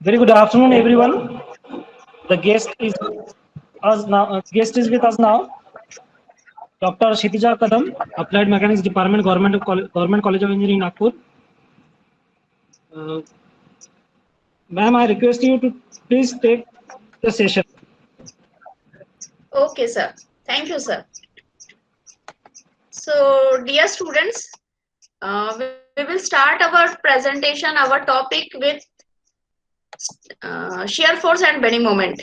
Very good afternoon, everyone. The guest is us now. Guest is with us now. Dr. Kshitija Kadam, Applied Mechanics Department, Government College of Engineering, Nagpur. Uh, Ma'am, I request you to please take the session. Okay, sir. Thank you, sir. So, dear students, we will start our presentation, our topic with shear force and bending moment.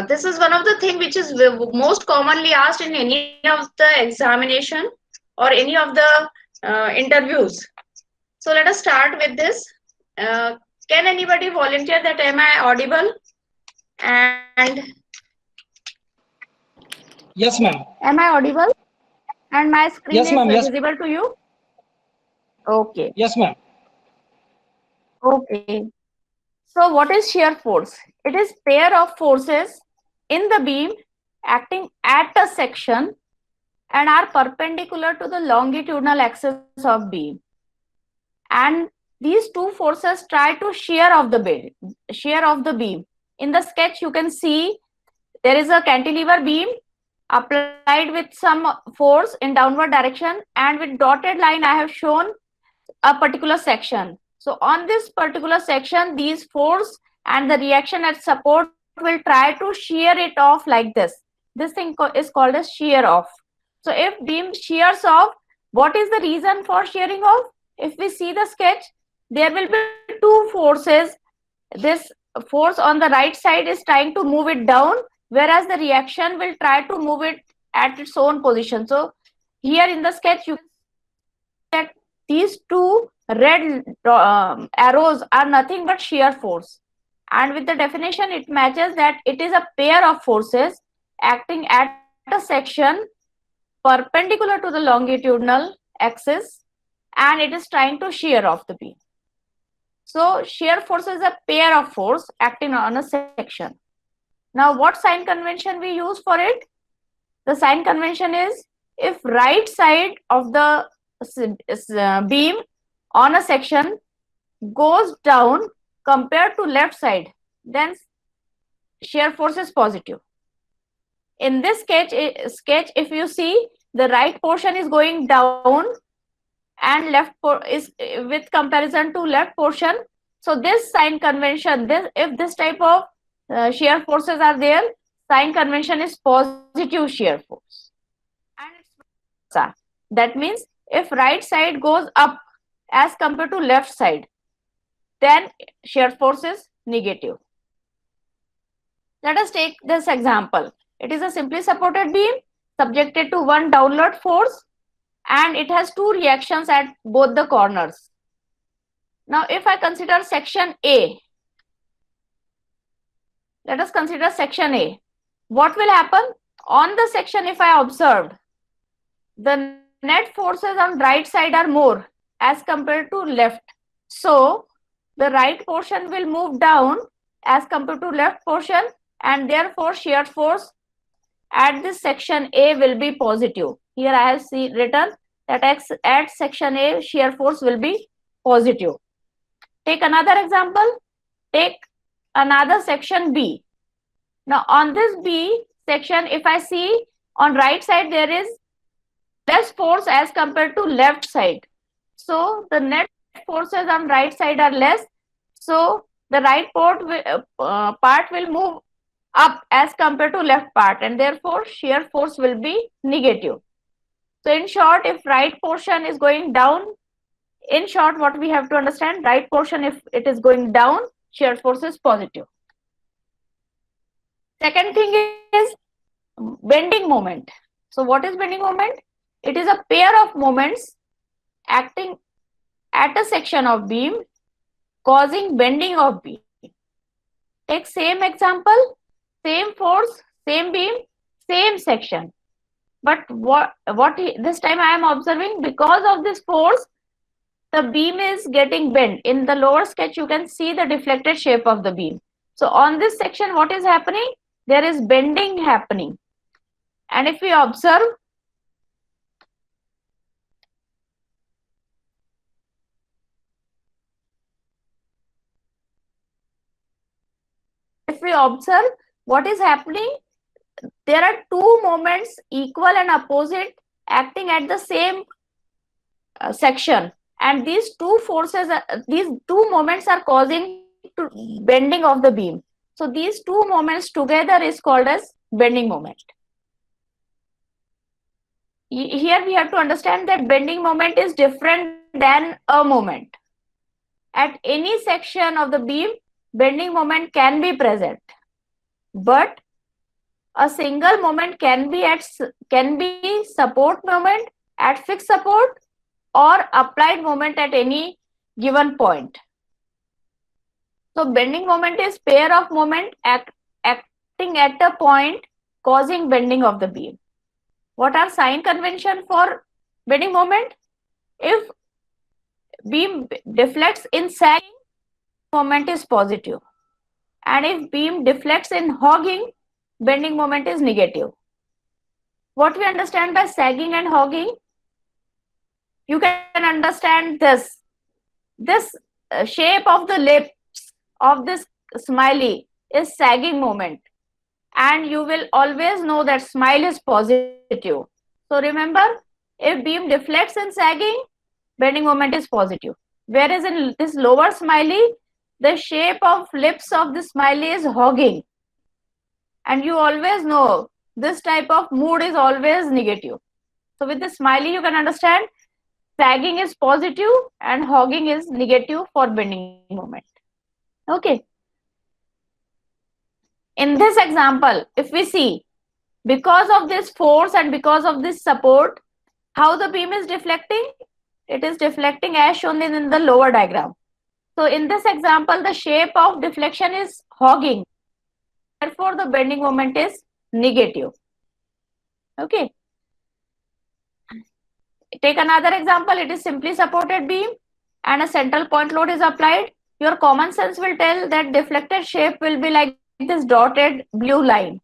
This is one of the things which is most commonly asked in any of the examination or any of the interviews. So let us start with this. Can anybody volunteer that am I audible? And Yes, ma'am. am I audible? And my screen Yes, is ma'am. Yes. visible to you? Okay. Yes, ma'am. Okay. So what is shear force? It is pair of forces in the beam acting at a section and are perpendicular to the longitudinal axis of beam. And these two forces try to shear off the beam. In the sketch, you can see there is a cantilever beam applied with some force in downward direction, and with dotted line, I have shown a particular section. So on this particular section, these force and the reaction at support will try to shear it off like this. This thing is called as shear off. So if beam shears off, what is the reason for shearing off? If we see the sketch, there will be two forces. This force on the right side is trying to move it down, whereas the reaction will try to move it at its own position. So here in the sketch, you can see that these two red arrows are nothing but shear force. And with the definition, it matches that it is a pair of forces acting at a section perpendicular to the longitudinal axis, and it is trying to shear off the beam. So shear force is a pair of force acting on a section. Now, what sign convention we use for it? The sign convention is if right side of the beam on a section goes down compared to left side, then shear force is positive. In this sketch, if you see, the right portion is going down and left is with comparison to left portion. So this sign convention, if this type of shear forces are there, sign convention is positive shear force. And it's that means if right side goes up as compared to left side, then shear force is negative. Let us take this example. It is a simply supported beam subjected to one downward force, and it has two reactions at both the corners. Now, if I consider section A, let us consider section A. What will happen? On the section, if I observed, the net forces on right side are more as compared to left. So, the right portion will move down as compared to left portion, and therefore shear force at this section A will be positive. Here I have written that at section A, shear force will be positive. Take another example. Take another section B. Now on this B section, if I see on right side, there is less force as compared to left side. So the net forces on right side are less. So the right part will move up as compared to left part, and therefore shear force will be negative. So in short, if right portion is going down, in short, what we have to understand, right portion, if it is going down, shear force is positive. Second thing is bending moment. So what is bending moment? It is a pair of moments acting at a section of beam causing bending of beam. Take same example, same force, same beam, same section. But this time I am observing, because of this force, the beam is getting bent. In the lower sketch, you can see the deflected shape of the beam. So on this section, what is happening? There is bending happening. And if we observe, if we observe what is happening, there are two moments, equal and opposite, acting at the same section, and these two forces, these two moments are causing bending of the beam. So these two moments together is called as bending moment. Here we have to understand that bending moment is different than a moment. At any section of the beam, bending moment can be present, but a single moment can be support moment at fixed support or applied moment at any given point. So bending moment is pair of moment acting at a point causing bending of the beam. What are sign convention for bending moment? If beam deflects in sagging, moment is positive, and if beam deflects in hogging, bending moment is negative. What we understand by sagging and hogging? You can understand this shape of the lips of this smiley is sagging moment, and you will always know that smile is positive. So remember, if beam deflects in sagging, bending moment is positive, whereas in this lower smiley, the shape of lips of the smiley is hogging, and you always know this type of mood is always negative. So with the smiley you can understand sagging is positive and hogging is negative for bending moment. Okay. In this example, if we see, because of this force and because of this support, how the beam is deflecting? It is deflecting as shown in the lower diagram. So in this example, the shape of deflection is hogging. Therefore, the bending moment is negative. Okay. Take another example. It is simply supported beam and a central point load is applied. Your common sense will tell that deflected shape will be like this dotted blue line,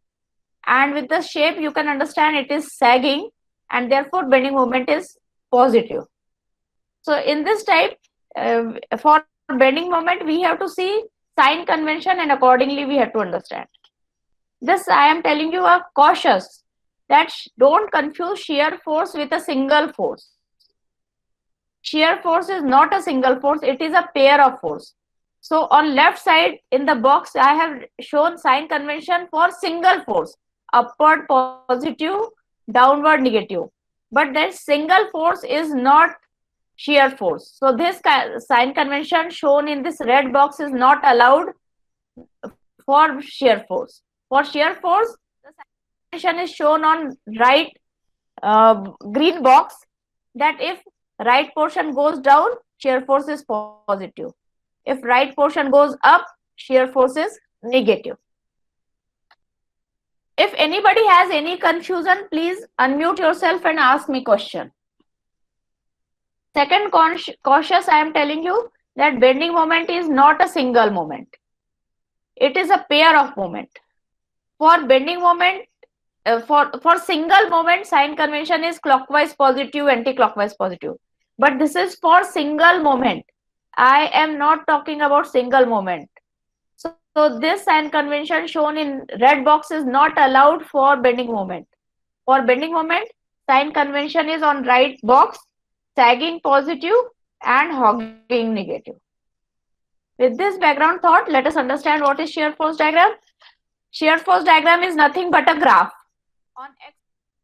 and with the shape you can understand it is sagging, and therefore bending moment is positive. So in this type, for bending moment we have to see sign convention, and accordingly we have to understand. This I am telling you are cautious, that don't confuse shear force with a single force. Shear force is not a single force, it is a pair of force. So on left side in the box, I have shown sign convention for single force, upward positive, downward negative. But that single force is not shear force. So this sign convention shown in this red box is not allowed for shear force. For shear force, the sign convention is shown on right green box, that if right portion goes down, shear force is positive. If right portion goes up, shear force is negative. If anybody has any confusion, please unmute yourself and ask me question. Second cautious, I am telling you that bending moment is not a single moment. It is a pair of moment. For bending moment, for single moment, sign convention is clockwise positive, anti-clockwise positive. But this is for single moment. I am not talking about single moment. So this sign convention shown in red box is not allowed for bending moment. For bending moment, sign convention is on right box, sagging positive and hogging negative. With this background thought, let us understand what is shear force diagram. Shear force diagram is nothing but a graph. On X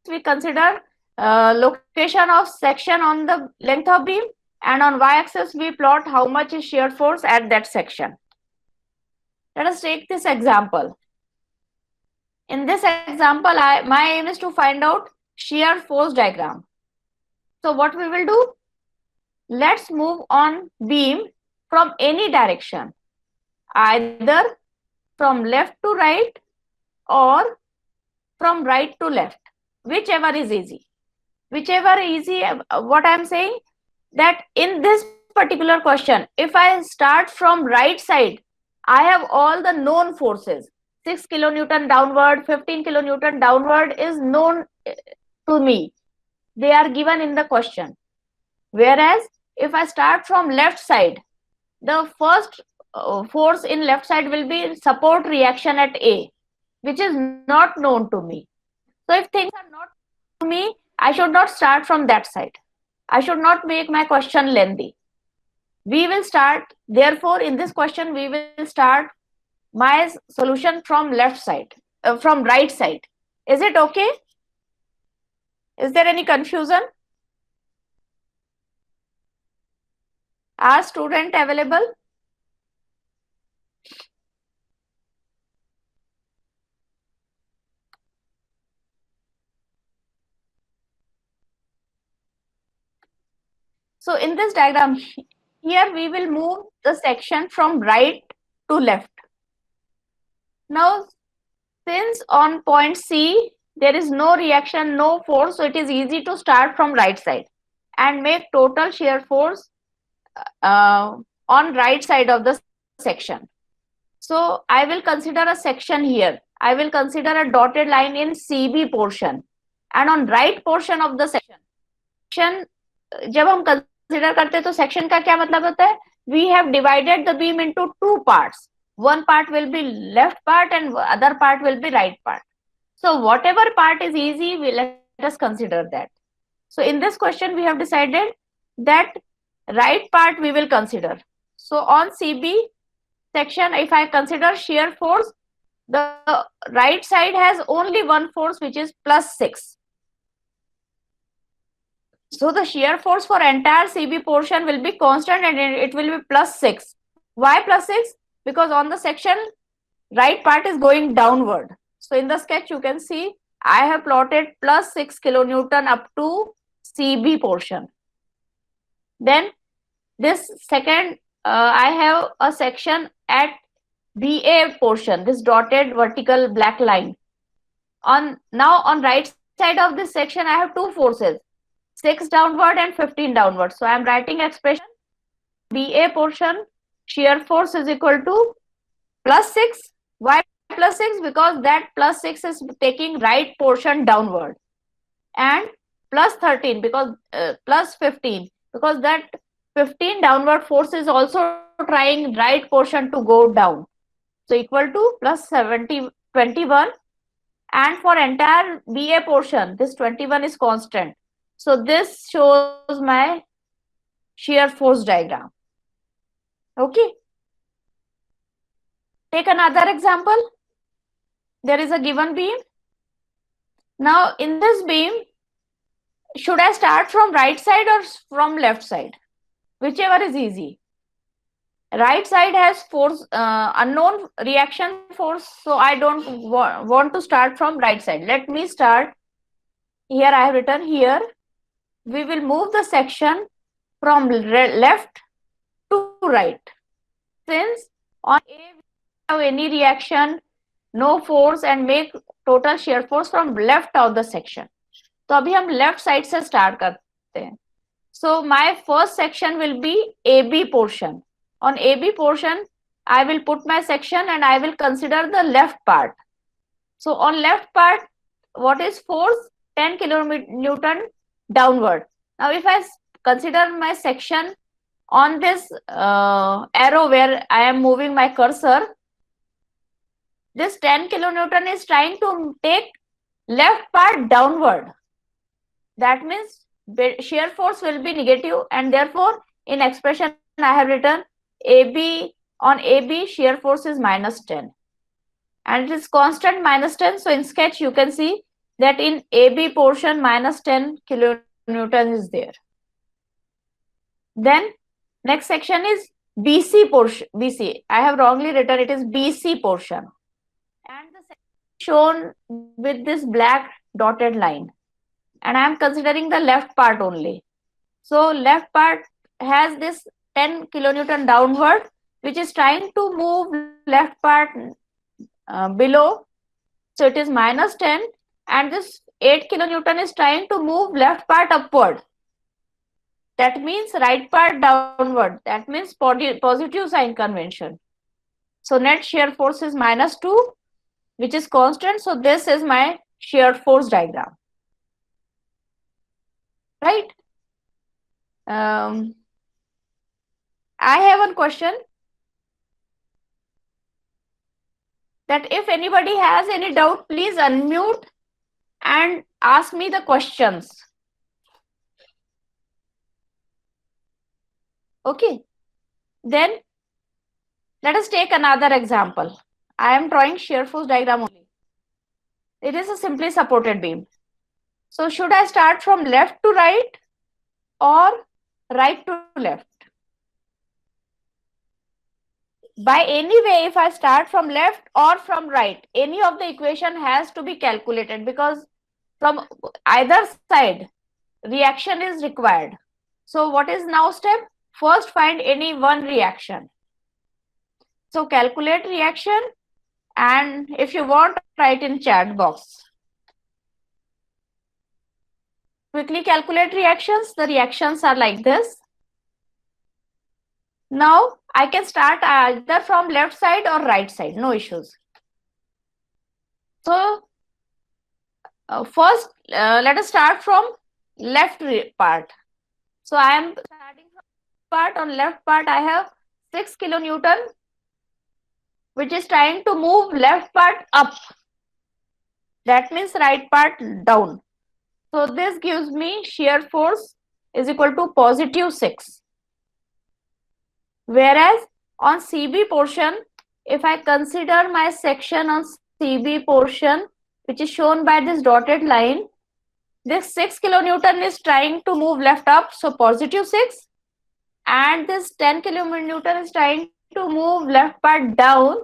we consider location of section on the length of beam, and on y-axis we plot how much is shear force at that section. Let us take this example. In this example, my aim is to find out shear force diagram. So what we will do? Let's move on beam from any direction, either from left to right or from right to left, whichever is easy. Whichever easy, what I am saying, that in this particular question, if I start from right side, I have all the known forces. 6 kilonewton downward, 15 kilonewton downward is known to me. They are given in the question. Whereas if I start from left side, the first force in left side will be support reaction at A, which is not known to me. So if things are not known to me, I should not start from that side. I should not make my question lengthy. We will start, therefore, in this question, we will start my solution from left side, from right side. Is it okay? Is there any confusion? Are student available? So in this diagram, here we will move the section from right to left. Now, since on point C, there is no reaction, no force, so it is easy to start from right side and make total shear force on right side of the section. So I will consider a section here. I will consider a dotted line in CB portion, and on right portion of the section, जब हम consider करते हैं तो section का क्या मतलब होता है? We have divided the beam into two parts. One part will be left part and other part will be right part. So whatever part is easy, let us consider that. So in this question, we have decided that right part we will consider. So on CB section, if I consider shear force, the right side has only one force, which is +6. So the shear force for entire CB portion will be constant and it will be +6. Why +6? Because on the section, right part is going downward. So in the sketch, you can see I have plotted +6 kilonewton up to CB portion. Then this second, I have a section at BA portion, this dotted vertical black line. Now on right side of this section, I have two forces, 6 downward and 15 downward. So I am writing expression BA portion shear force is equal to +6. Why +6? Because that +6 is taking right portion downward, and +13 because +15 because that 15 downward force is also trying right portion to go down. So equal to +21, and for entire BA portion, this 21 is constant. So this shows my shear force diagram. Okay. Take another example. There is a given beam. Now in this beam, should I start from right side or from left side? Whichever is easy. Right side has force, unknown reaction force, so I don't want to start from right side. Let me start. Here I have written here. We will move the section from left to right. Since on A we have any reaction, no force, and make total shear force from left of the section. तो अभी हम left side से start करते हैं. So my first section will be AB portion. On AB portion, I will put my section and I will consider the left part. So on left part, what is force? 10 kilonewton downward. Now if I consider my section on this arrow where I am moving my cursor, this 10 kilonewton is trying to take left part downward. That means shear force will be negative, and therefore in expression I have written AB, on AB shear force is -10 and it is constant -10. So in sketch you can see that in AB portion -10 kilonewton is there. Then next section is BC portion. BC, I have wrongly written, it is BC portion, and the section is shown with this black dotted line, and I am considering the left part only. So left part has this 10 kilonewton downward, which is trying to move left part below. So it is -10, and this 8 kilonewton is trying to move left part upward. That means right part downward. That means positive sign convention. So net shear force is -2, which is constant. So this is my shear force diagram. Right? I have one question. that if anybody has any doubt, please unmute and ask me the questions. Okay. Then let us take another example. I am drawing shear force diagram only. It is a simply supported beam. So should I start from left to right or right to left? By any way, if I start from left or from right, any of the equation has to be calculated, because from either side, reaction is required. So what is now step? First, find any one reaction. So calculate reaction, and if you want, write in chat box. Quickly calculate reactions. The reactions are like this. Now I can start either from left side or right side, no issues. So first, let us start from left part. So I am starting from part. On left part, I have 6 kilonewton, which is trying to move left part up. That means right part down. So this gives me shear force is equal to positive 6. Whereas on CB portion, if I consider my section on CB portion, which is shown by this dotted line, this 6 kilonewton is trying to move left up, so positive 6, and this 10 kilonewton is trying to move left part down,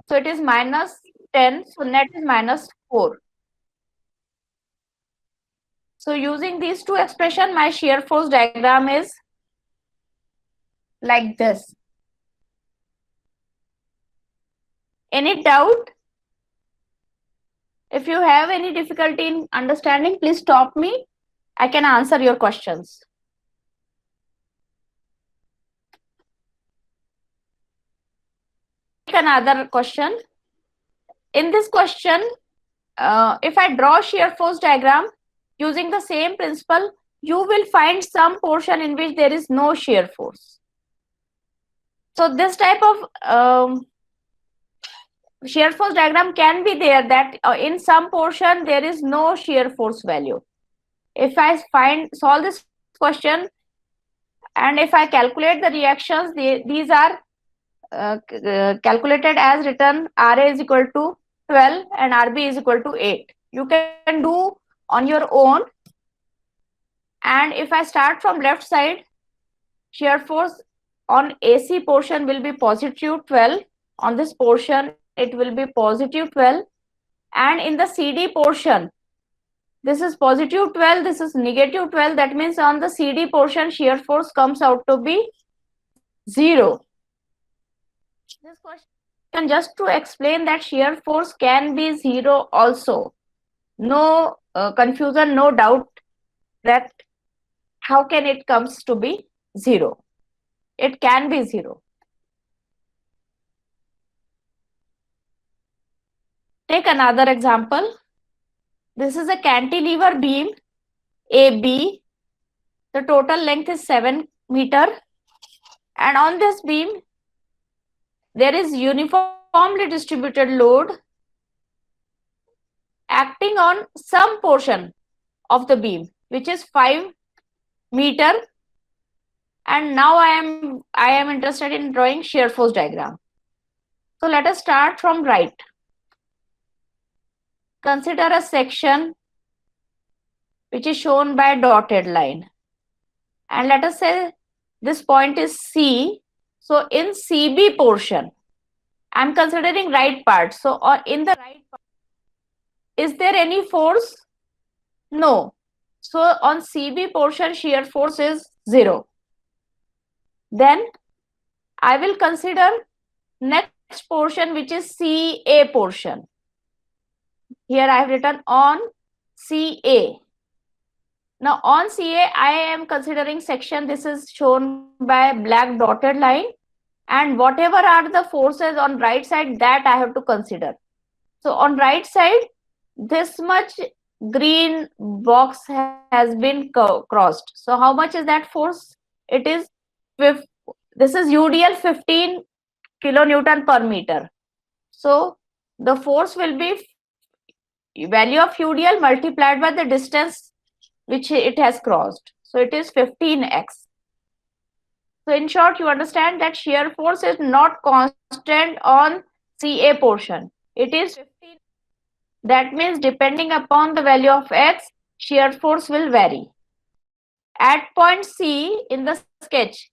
so it is minus 10, so net is minus 4. So using these two expressions, my shear force diagram is like this. Any doubt? If you have any difficulty in understanding, please stop me. I can answer your questions. Another question. In this question, if I draw shear force diagram using the same principle, you will find some portion in which there is no shear force. So this type of shear force diagram can be there, that in some portion there is no shear force value. If I solve this question and if I calculate the reactions, these are calculated as written. RA is equal to 12 and RB is equal to 8. You can do on your own. And if I start from left side, shear force on AC portion will be positive 12. On this portion, it will be positive 12. And in the CD portion, this is positive 12, this is negative 12. That means on the CD portion, shear force comes out to be 0. This question just to explain that shear force can be 0 also. No confusion, no doubt that how can it comes to be 0. It can be 0. Take another example. This is a cantilever beam AB. The total length is 7 meters. And on this beam, there is uniformly distributed load acting on some portion of the beam, which is 5 meters. And now I am interested in drawing shear force diagram. So let us start from right. Consider a section which is shown by a dotted line. And let us say this point is C. So in CB portion, I'm considering right part. So in the right part, is there any force? No. So on CB portion, shear force is 0. Then I will consider next portion, which is CA portion. Here I have written on CA. Now on CA, I am considering section. This is shown by black dotted line. And whatever are the forces on right side, that I have to consider. So on right side, this much green box has been crossed. So how much is that force? It is, this is UDL 15 kilonewton per meter. So the force will be value of UDL multiplied by the distance which it has crossed. So it is 15x. So in short, you understand that shear force is not constant on CA portion. It is 15. That means depending upon the value of x, shear force will vary. At point C in the sketch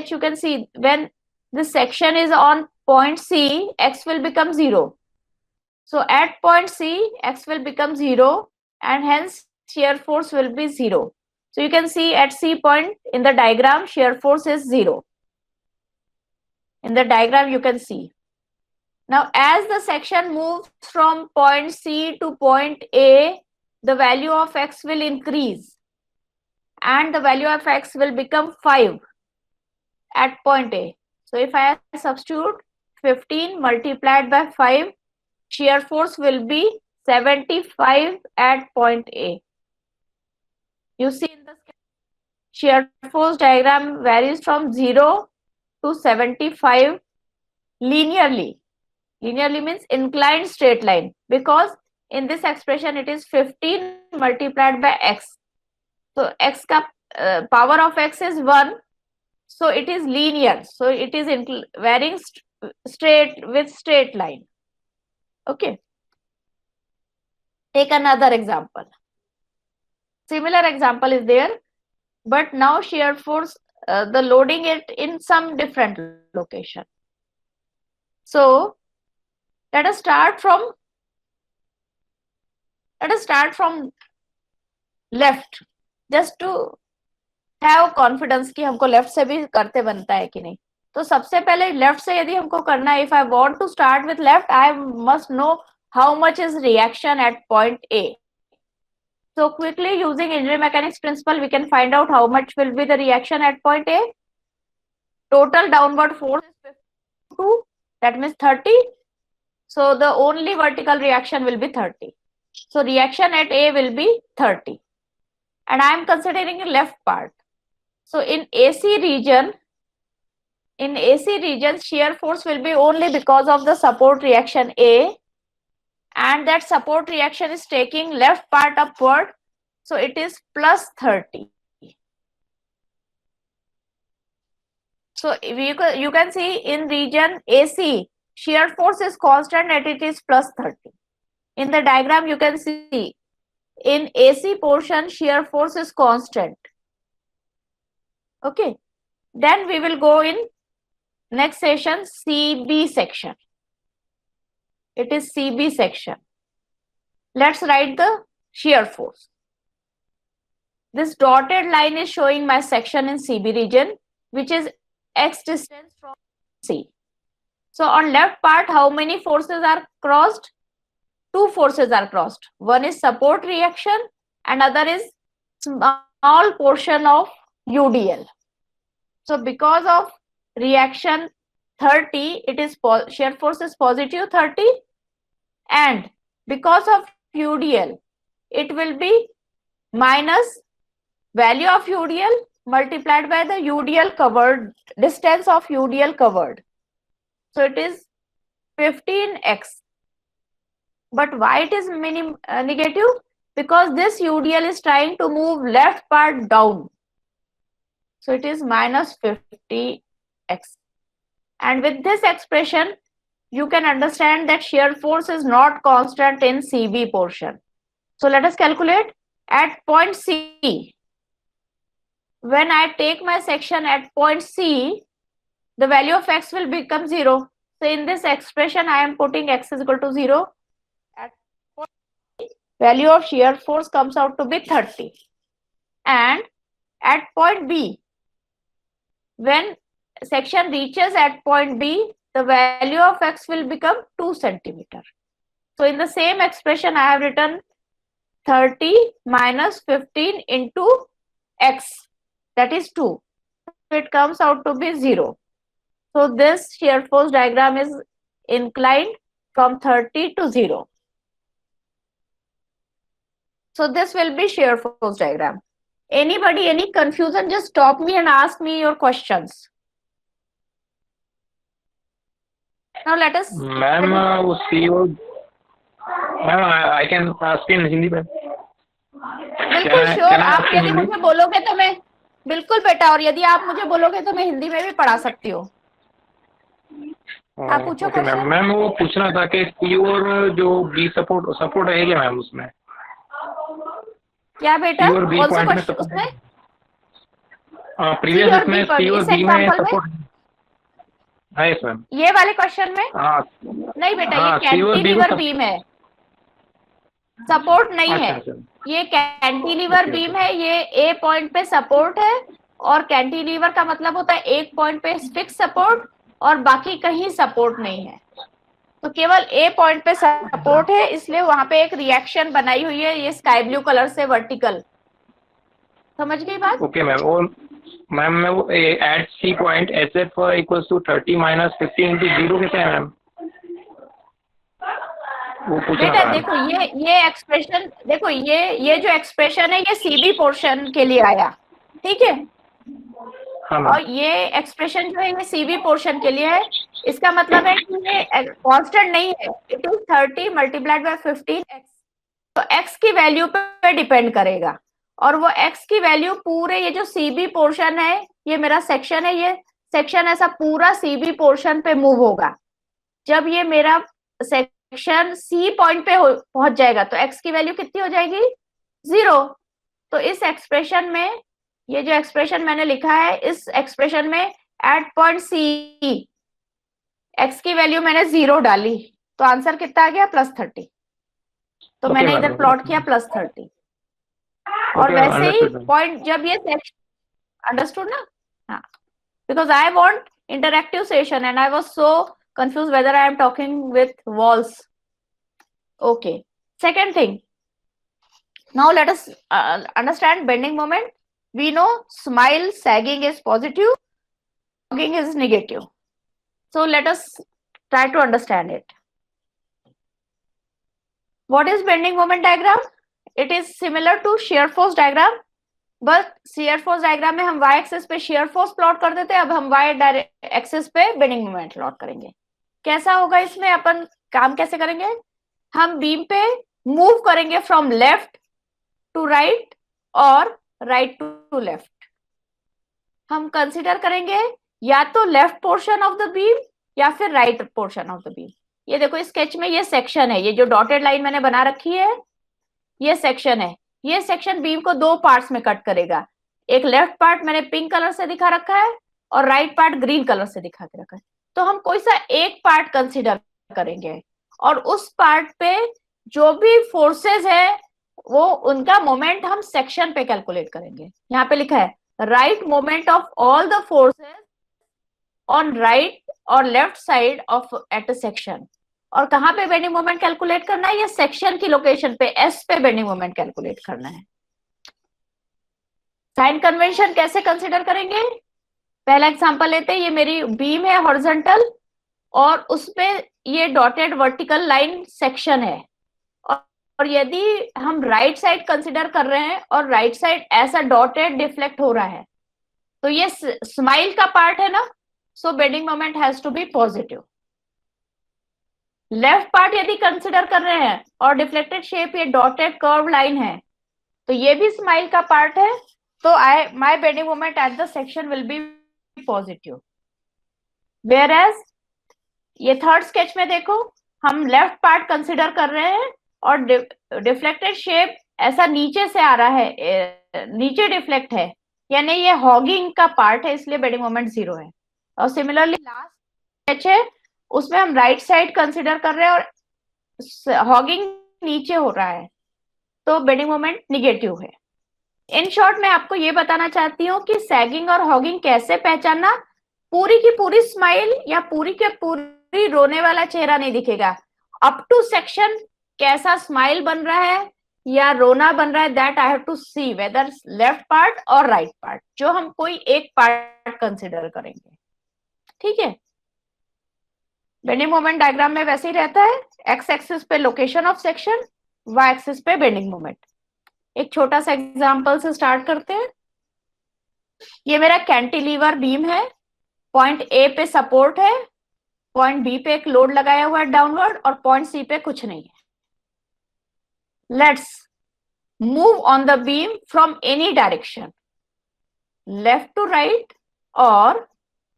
you can see when this section is on point C, x will become 0. So at point C, x will become 0 and hence shear force will be 0. So you can see at C point in the diagram, shear force is 0. In the diagram you can see. Now as the section moves from point C to point A, the value of x will increase and the value of x will become 5 at point A. So if I substitute 15 multiplied by 5, shear force will be 75 at point A. You see in the shear force diagram varies from 0 to 75 linearly. Linearly means inclined straight line, because in this expression it is 15 multiplied by x. So x ka power of x is 1. So it is linear. So it is varying straight with straight line. Okay. Take another example. Similar example is there, but now shear force, the loading it in some different location. So let us start from left, just to have confidence कि हमको left से भी करते बनता है कि नहीं. तो सबसे पहले left से यदि हमको करना है, if I want to start with left, I must know how much is reaction at point A. So quickly using engineering mechanics principle, we can find out how much will be the reaction at point A. Total downward force is 52, that means 30. So the only vertical reaction will be 30. So reaction at A will be 30. And I am considering the left part. So in AC region, shear force will be only because of the support reaction A, and that support reaction is taking left part upward. So it is plus 30. So you can see in region AC, shear force is constant and it is plus 30. In the diagram, you can see in AC portion, shear force is constant. Okay. Then we will go in next session, CB section. It is CB section. Let's write the shear force. This dotted line is showing my section in CB region, which is x distance from C. So on left part, how many forces are crossed? 2 forces are crossed. One is support reaction and other is small portion of UDL. So because of reaction 30, it is shear force is positive 30, and because of UDL, it will be minus value of UDL multiplied by the UDL covered, distance of UDL covered. So it is 15x. But why it is negative? Because this UDL is trying to move left part down. So it is minus 50x. And with this expression, you can understand that shear force is not constant in CB portion. So let us calculate at point C. When I take my section at point C, the value of x will become 0. So in this expression, I am putting x is equal to 0. At point C, value of shear force comes out to be 30. And at point B, when section reaches at point B, the value of x will become 2 centimeter. So in the same expression, I have written 30 minus 15 into x, that is 2. So it comes out to be 0. So this shear force diagram is inclined from 30 to 0. So this will be shear force diagram. Anybody, any confusion, just stop me and ask me your questions. Now let us. Ma'am वो CO, ma'am I can ask in Hindi में? बिल्कुल sure, आप यदि मुझे बोलोगे तो मैं, बिल्कुल बेटा, और यदि आप मुझे बोलोगे तो मैं हिंदी में भी पढ़ा सकती हूँ। आप पूछो ओके मैम। क्वेश्चन। मैम वो पूछना था कि C और जो B सपोर्ट है क्या मैम उसमें? क्या बेटा? C और B कौन सा पॉइंट में क्वेश्चन सपोर्ट उसमें? है? प्रीवियस इसमें C और इस B में एग्जांपल में, सपोर्ट है यस मैम। ये वाले क्वेश्चन में हाँ नहीं बेटा, ये हाँ, C और B कैंटिलीवर को बीम है, सपोर्ट नहीं अच्छा है। अच्छा। ये कैंटिलीवर ओके बीम ओके। है, ये ए पॉइंट पे सपोर्ट है, और कैंटिलीवर का मतलब होता है एक पॉइंट पे फिक्स सपोर्ट और बाकी कहीं सपोर्ट नहीं है। तो केवल ए पॉइंट पे सपोर्ट है, इसलिए वहां पे एक रिएक्शन बनाई हुई है ये स्काई ब्लू कलर से वर्टिकल। समझ गई बात? Okay ma'am. और मैम मैं वो at C point SF equals to 30 - 15 into 0 कैसे है मैम? वो पूछना बेटा था। देखो, ये एक्सप्रेशन देखो, ये जो एक्सप्रेशन है ये सीबी पोर्शन के लिए आया, ठीक है? हाँ मैम। और ये एक्सप्रेशन जो है ये सीबी पोर्शन के लिए है। इसका मतलब है कि ये कांस्टेंट नहीं है, it is 30 multiplied by 15x। तो x की वैल्यू पे डिपेंड करेगा, और वो x की वैल्यू पूरे ये जो सीबी पोर्शन है, ये मेरा सेक्शन है, ये सेक्शन ऐसा पूरा सीबी पोर्शन पे मूव होगा। जब ये मेरा सेक्शन सी पॉइंट पे पहुंच जाएगा तो x की वैल्यू कितनी हो जाएगी? 0। तो इस एक्सप्रेशन में, ये जो एक्सप्रेशन मैंने लिखा है, इस एक्सप्रेशन में एट पॉइंट सी x की वैल्यू मैंने 0 डाली, तो आंसर कितना आ गया? +30। तो ओके मैंने मैम। इधर प्लॉट किया +30। और ओके मैम, वैसे ही अंडरस्टूड मैम। पॉइंट जब ये सेक्शन, अंडरस्टूड ना? हाँ, because I want interactive session and I was so confused whether I am talking with walls. Okay. Second thing. Now let us understand bending moment. We know smile, sagging is positive, sagging is negative. So let us try to understand it. What is bending moment diagram? It is similar to shear force diagram, but shear force diagram में हम y axis पे shear force plot करते थे, अब हम y axis पे bending moment plot करेंगे। कैसा होगा इसमें? अपन काम कैसे करेंगे? हम बीम पे मूव करेंगे फ्रॉम लेफ्ट टू राइट और राइट टू लेफ्ट। हम कंसीडर करेंगे या तो left portion of the beam या फिर right portion of the beam. ये देखो स्केच में ये सेक्शन है, ये जो डॉटेड लाइन मैंने बना रखी है ये सेक्शन है। ये सेक्शन बीम को दो पार्ट्स में कट करेगा। एक लेफ्ट पार्ट मैंने पिंक कलर से दिखा रखा है और राइट पार्ट ग्रीन कलर से दिखा के रखा है। तो हम कोई सा एक पार्ट कंसीडर करेंगे और उस पार्ट पे जो भी फोर्सेस है वो उनका मोमेंट हम सेक्शन पे कैलकुलेट करेंगे। यहाँ पे लिखा है right moment of all the forces on right और left side of at a section. और कहाँ पे बेंडिंग मोमेंट कैलकुलेट करना है? ये सेक्शन की लोकेशन पे एस पे बेंडिंग मोमेंट कैलकुलेट करना है। साइन कन्वेंशन कैसे कंसीडर करेंगे? पहला एग्जांपल लेते हैं। ये मेरी बीम है हॉरिजॉन्टल और उसपे ये डॉटेड वर्टिकल लाइन सेक्शन है, और यदि हम राइट साइड कंसीडर कर रहे हैं और राइट साइड ऐसा डॉटेड डिफ्लेक्ट हो रहा है तो ये स्माइल का पार्ट है ना, so bending moment has to be positive. Left part यदि कंसीडर कर रहे हैं और डिफ्लेक्टेड शेप ये डॉटेड कर्व लाइन है तो ये भी स्माइल का पार्ट है, तो my bending moment at the section will be positive. Whereas ये थर्ड स्केच में देखो, हम लेफ्ट पार्ट कंसीडर कर रहे हैं और डिफ्लेक्टेड शेप ऐसा नीचे से आ रहा है, नीचे डिफ्लेक्ट है, यानी ये हॉगिंग का पार्ट है, इसलिए बेंडिंग मोमेंट 0 है। और सिमिलरली लास्ट स्केच है उसमें हम राइट साइड कंसीडर कर रहे हैं और हॉगिंग नीचे हो रहा है तो बेंडिंग मोमेंट निगेटिव है। इन शॉर्ट मैं आपको ये बताना चाहती हूँ कि सैगिंग और हॉगिंग कैसे पहचानना। पूरी की पूरी स्माइल या पूरी के पूरी रोने वाला चेहरा नहीं दिखेगा, अप टू सेक्शन कैसा स्माइल बन रहा है या रोना बन रहा है, that I have to see whether left part और राइट पार्ट, जो हम कोई एक पार्ट कंसिडर करेंगे। ठीक है, बेंडिंग मोमेंट डायग्राम में वैसे ही रहता है, एक्स एक्सिस पे location of section, Y axis पे बेंडिंग मोमेंट। एक छोटा सा एग्जांपल से स्टार्ट करते हैं। ये मेरा कैंटिलीवर बीम है, पॉइंट ए पे सपोर्ट है पॉइंट बी पे एक लोड लगाया हुआ है डाउनवर्ड और पॉइंट सी पे कुछ नहीं है. Let's move on the beam from any direction, left to right और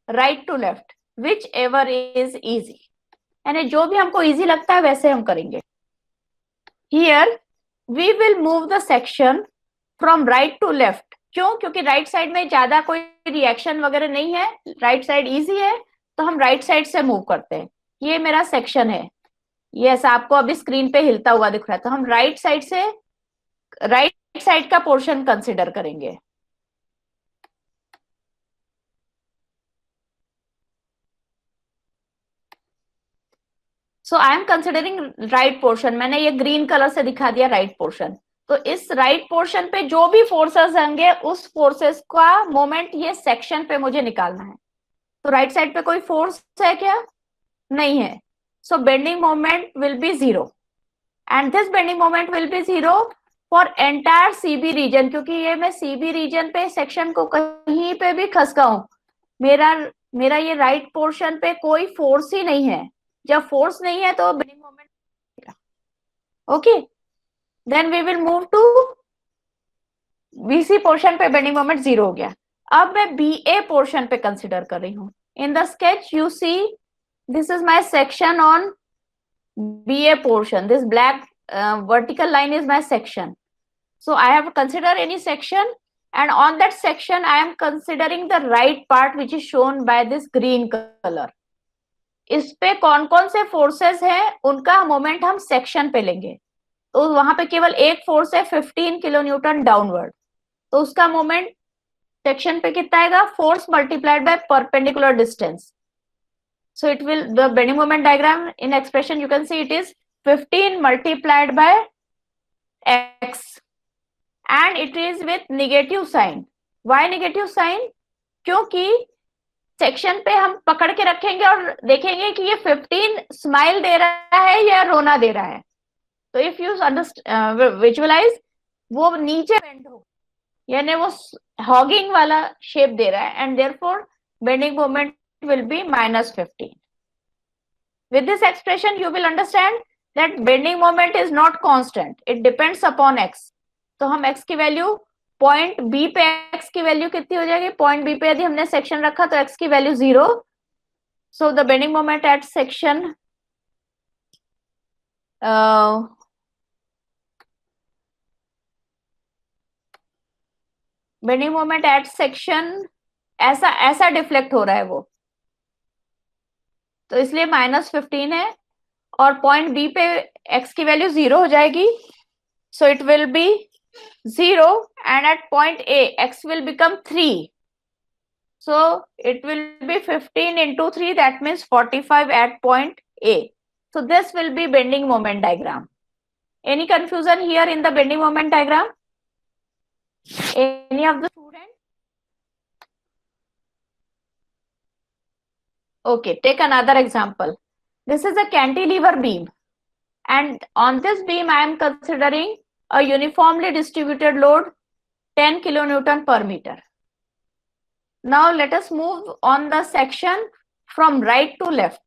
right to left, whichever is easy. यानी जो भी हमको इजी लगता है वैसे हम करेंगे. Here we will move the section from right to left. क्यों? क्योंकि राइट साइड में ज्यादा कोई रिएक्शन वगैरह नहीं है, राइट साइड इजी है, तो हम राइट साइड से मूव करते हैं. ये मेरा सेक्शन है, ये ऐसा आपको अभी स्क्रीन पे हिलता हुआ दिख रहा है, तो हम राइट साइड से राइट साइड का पोर्शन कंसिडर करेंगे. So I am considering right portion. मैंने ये ग्रीन कलर से दिखा दिया राइट पोर्शन. तो इस राइट पोर्शन पे जो भी फोर्सेस होंगे उस फोर्सेस का मोमेंट ये सेक्शन पे मुझे निकालना है. तो राइट साइड पे कोई फोर्स है क्या? नहीं है. So bending moment will be 0 and this bending moment will be 0 for entire CB region. क्योंकि ये मैं सीबी रीजन पे सेक्शन को कहीं पे भी खसकाऊं, मेरा ये राइट पोर्शन पे कोई फोर्स ही नहीं है. जब फोर्स नहीं है तो bending moment. Okay, then we will move to BC portion पे बेंडिंग मोमेंट 0 हो गया. अब मैं बीए पोर्शन पे कंसिडर कर रही हूँ. In the sketch you see this is my section on BA portion. This black vertical line is my section. So I have to consider any section, and on that section I am considering the right part which is shown by this green color. इस पे कौन कौन से forces हैं उनका moment हम section पे लेंगे. तो वहां पे केवल एक फोर्स है 15 किलो न्यूटन डाउनवर्ड, तो उसका मोमेंट सेक्शन पे कितना आएगा? Force multiplied by perpendicular distance. So it will, the bending moment diagram in expression you can see it is 15 multiplied by x and it is with negative sign. Why negative sign? क्योंकि section पे हम पकड़ के रखेंगे और देखेंगे कि ये 15 स्माइल दे रहा है या रोना दे रहा है. तो इफ यू विजुअलाइज वो नीचे बेंड हो, यानी वो हॉगिंग वाला शेप दे रहा है and therefore bending moment will be minus 15. With this expression you will understand that bending moment is not constant, it depends upon x. तो हम x की वैल्यू पॉइंट b पे x की वैल्यू कितनी हो जाएगी? पॉइंट b पे यदि हमने सेक्शन रखा तो x की value 0. So the bending moment at section bending moment at section ऐसा डिफ्लेक्ट हो रहा है वो, तो इसलिए -15 है और पॉइंट बी पे x की वैल्यू 0 हो जाएगी. So it will be 0 and at point A x will become 3. So it will be 15 into 3, that means 45 at point A. So this will be bending moment diagram. Any confusion here in the bending moment diagram? Any of the students? Okay, take another example. This is a cantilever beam, and on this beam I am considering a uniformly distributed load 10 kilonewton per meter. Now let us move on the section from right to left.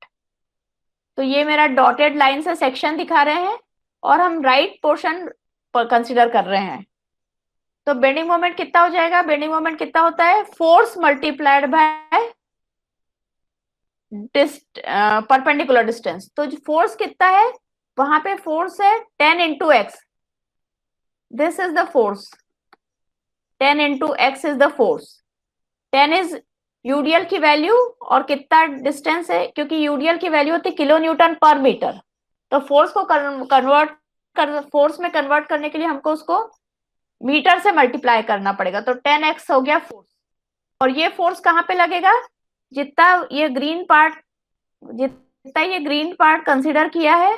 तो ये मेरा dotted line से section दिखा रहे हैं और हम right portion पर कंसिडर कर रहे हैं. तो बेंडिंग मोमेंट कितना हो जाएगा? बेंडिंग मोमेंट कितना होता है? Force multiplied by perpendicular distance. तो फोर्स कितना है? वहां पे फोर्स है 10 into x. This is the force. 10 into x is the force. 10 is UDL की वैल्यू और कितना डिस्टेंस है? क्योंकि यूडीएल की वैल्यू होती है किलो न्यूटन पर मीटर. तो फोर्स को फोर्स में कन्वर्ट करने के लिए हमको उसको मीटर से मल्टीप्लाई करना पड़ेगा. तो 10x हो गया फोर्स. और ये फोर्स कहाँ पे लगेगा? जितना ये ग्रीन पार्ट कंसीडर किया है,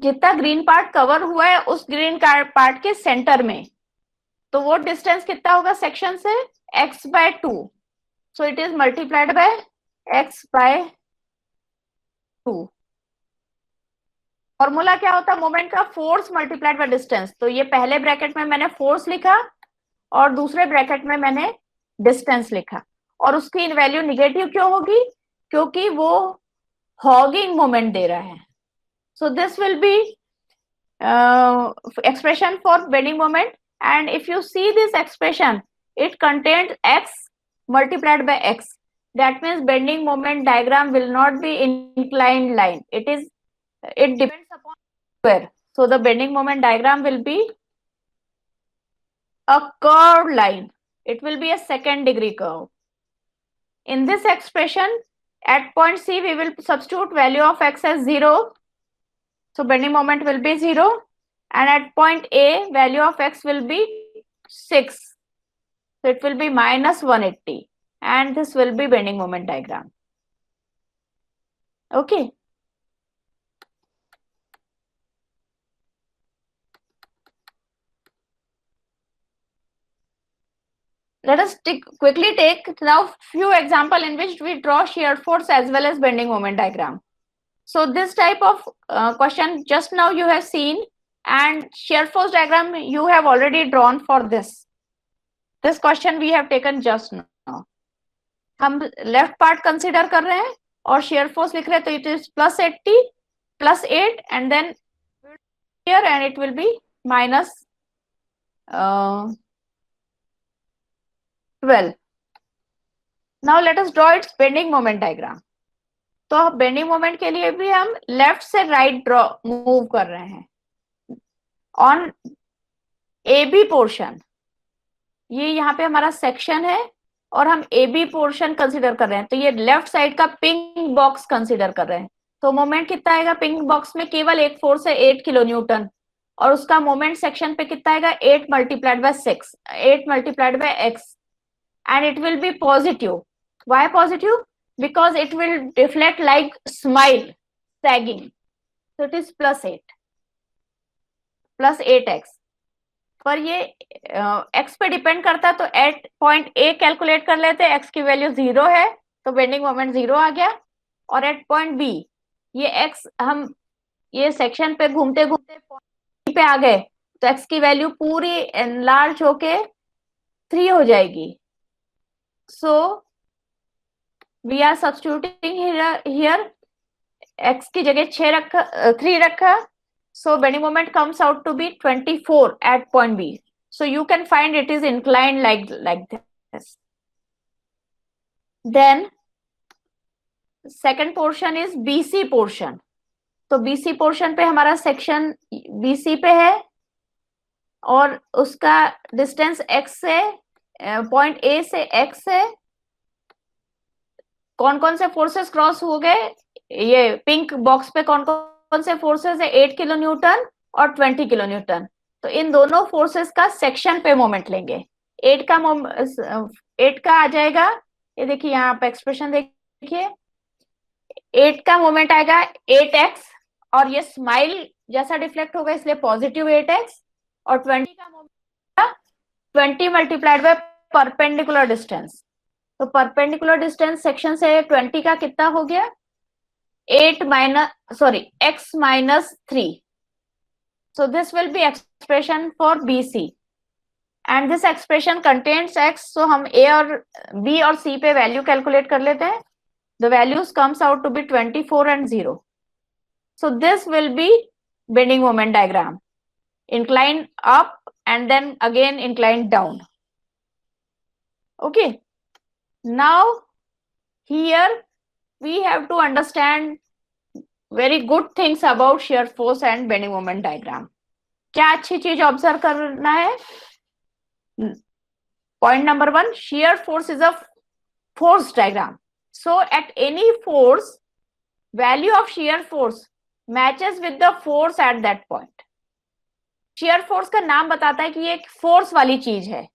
जितना ग्रीन पार्ट कवर हुआ है उस ग्रीन पार्ट के सेंटर में, तो वो डिस्टेंस कितना होगा सेक्शन से? x/2. So it is multiplied by x/2. Formula क्या होता है मोमेंट का? Force multiplied by distance. तो ये पहले ब्रैकेट में मैंने फोर्स लिखा और दूसरे ब्रैकेट में मैंने डिस्टेंस लिखा, और उसकी वैल्यू निगेटिव क्यों होगी? क्योंकि वो हॉगिंग मोमेंट दे रहा है। So this will be expression for bending moment, and if you see this expression, it contains x multiplied by x. That means bending moment diagram will not be inclined line. It depends upon where. So the bending moment diagram will be a curved line. It will be a second degree curve. In this expression, at point C, we will substitute value of x as 0. So bending moment will be 0. And at point A, value of x will be 6. So it will be minus 180. And this will be bending moment diagram. Okay. Let us quickly take now few example in which we draw shear force as well as bending moment diagram. So this type of question just now you have seen, and shear force diagram you have already drawn for this. This question we have taken just now. हम left part consider कर रहे हैं और shear force लिख रहे हैं, तो it is plus 80 plus 8 and then here and it will be minus 12. Now let us draw its bending moment diagram. तो बेंडिंग मोमेंट के लिए भी हम लेफ्ट से राइट ड्रॉ मूव कर रहे हैं ऑन ए बी पोर्शन। ये यहाँ पे हमारा सेक्शन है और हम ए बी पोर्शन कंसिडर कर रहे हैं, तो ये लेफ्ट साइड का पिंक बॉक्स कंसिडर कर रहे हैं। तो मोमेंट कितना आएगा पिंक बॉक्स में? केवल एक फोर्स है 8 किलो न्यूटन, और उसका मोमेंट सेक्शन पे कितना आएगा? 8 multiplied by 6, 8 multiplied by x, and it will be positive. Why positive? Because it will deflect like smile, sagging. So it is plus 8, plus 8x. पर ये x पे depend करता है, तो एट पॉइंट ए कैलकुलेट कर लेते हैं। x की वैल्यू 0 है तो बेंडिंग मोमेंट 0 आ गया, और एट पॉइंट बी ये x हम ये सेक्शन पे घूमते घूमते पॉइंट पे आ गए, तो x की वैल्यू पूरी एनलार्ज होके 3 हो जाएगी। सो we are substituting here x की जगह 3 रखा, so bending moment comes out to be 24 at point B. So you can find it is inclined like this. Then second portion is BC portion. तो BC portion पे हमारा section BC पे है और उसका डिस्टेंस x से point A से x है। कौन कौन से फोर्सेस क्रॉस हो गए? ये पिंक बॉक्स पे कौन कौन से फोर्सेस है? 8 किलो न्यूटन और 20 किलो न्यूटन। तो इन दोनों फोर्सेस का सेक्शन पे मोमेंट लेंगे। 8 का आ जाएगा, ये देखिए यहाँ पे एक्सप्रेशन देखिए, 8 का मोमेंट आएगा 8x, और ये स्माइल जैसा डिफ्लेक्ट होगा इसलिए पॉजिटिव 8x, और 20 का moment 20 multiplied by perpendicular distance. तो परपेंडिकुलर डिस्टेंस सेक्शन से 20 का कितना हो गया? x minus 3. So this will be expression for BC, and this expression contains x. So हम A और B और C पे वैल्यू कैलकुलेट कर लेते हैं। The values comes out to be 24 and 0. So this will be bending moment diagram. Incline up and then again incline down. Okay. Now here we have to understand very good things about shear force and bending moment diagram. क्या अच्छी चीज observe करना है? Point number 1, shear force is a force diagram. So at any force, value of shear force matches with the force at that point. shear force का नाम बताता है कि ये एक फोर्स वाली चीज है।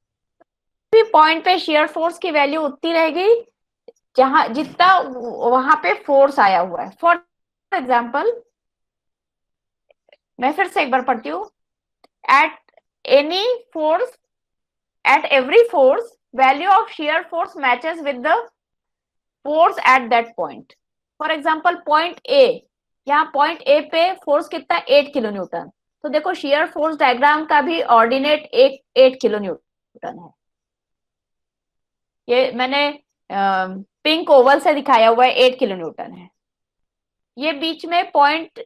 भी पॉइंट पे shear force की वैल्यू उतनी रहेगी जहां जितना वहां पे फोर्स आया हुआ है। फॉर एग्जाम्पल मैं फिर से एक बार पढ़ती हूँ। At any force, at every force, value of shear force matches with the force at that point. For example, point A, यहाँ पॉइंट ए पे फोर्स कितना, 8 किलो न्यूटन। तो देखो शेयर फोर्स डायग्राम का भी ऑर्डिनेट 8 किलो न्यूटन है। ये मैंने पिंक ओवल से दिखाया हुआ है, 8 किलो न्यूटन है। ये बीच में पॉइंट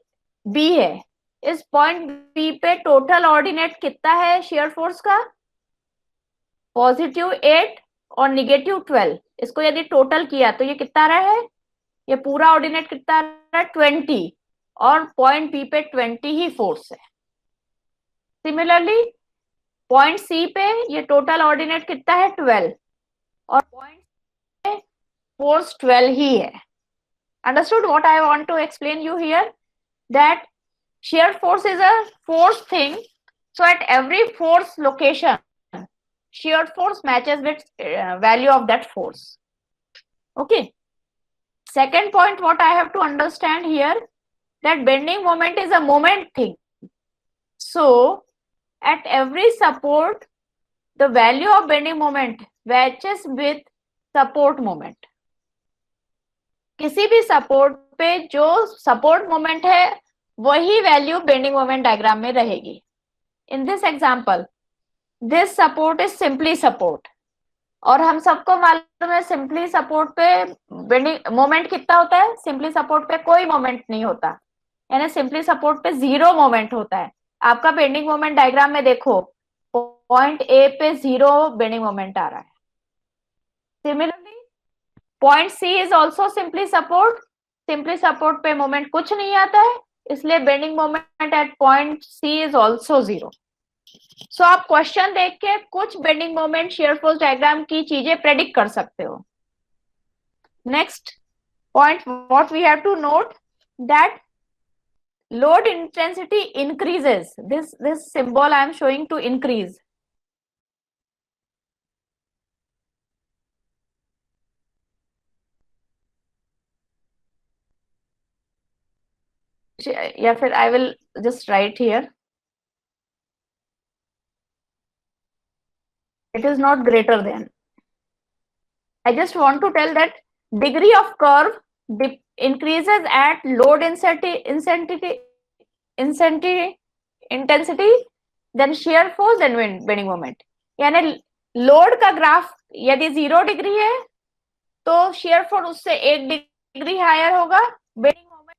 बी है, इस पॉइंट बी पे टोटल ऑर्डिनेट कितना है शेयर फोर्स का, +8 और -12। इसको यदि टोटल किया तो ये कितना आ रहा है, ये पूरा ऑर्डिनेट कितना आ रहा है, 20, और पॉइंट बी पे 20 ही फोर्स है। सिमिलरली पॉइंट सी पे ये टोटल ऑर्डिनेट कितना है, 12, और पॉइंट पे फोर्स 12 ही है। Understood what I want to explain you here? That shear force is a force thing. So at every force location, shear force matches with value of that force. Okay. Second point, what I have to understand here, that bending moment is a moment thing. So at every support, the value of bending moment matches with support moment. किसी भी support पे जो support moment है वही value bending moment diagram में रहेगी। In this example this support is simply support, और हम सबको मालूम है सिंपली सपोर्ट पे बेंडिंग मोमेंट कितना होता है, सिंपली सपोर्ट पे कोई मोमेंट नहीं होता, यानी सिंपली सपोर्ट पे 0 मोमेंट होता है। आपका बेंडिंग मोमेंट डायग्राम में देखो पॉइंट ए पे 0 बेंडिंग मोमेंट आ रहा है। Similarly point C is also simply support, simply support पे मोमेंट कुछ नहीं आता है, इसलिए bending moment at point C is also 0। So आप क्वेश्चन देख के कुछ bending moment shear force diagram की चीजें प्रेडिक्ट कर सकते हो। Next point what we have to note, that load intensity increases, this symbol I am showing to increase. या फिर I will just write here, it is not greater than. I just want to tell that degree of curve increases at load intensity, then shear force, then bending moment. यानी load का graph यदि 0 degree है तो shear force उससे 1 degree higher होगा, bending moment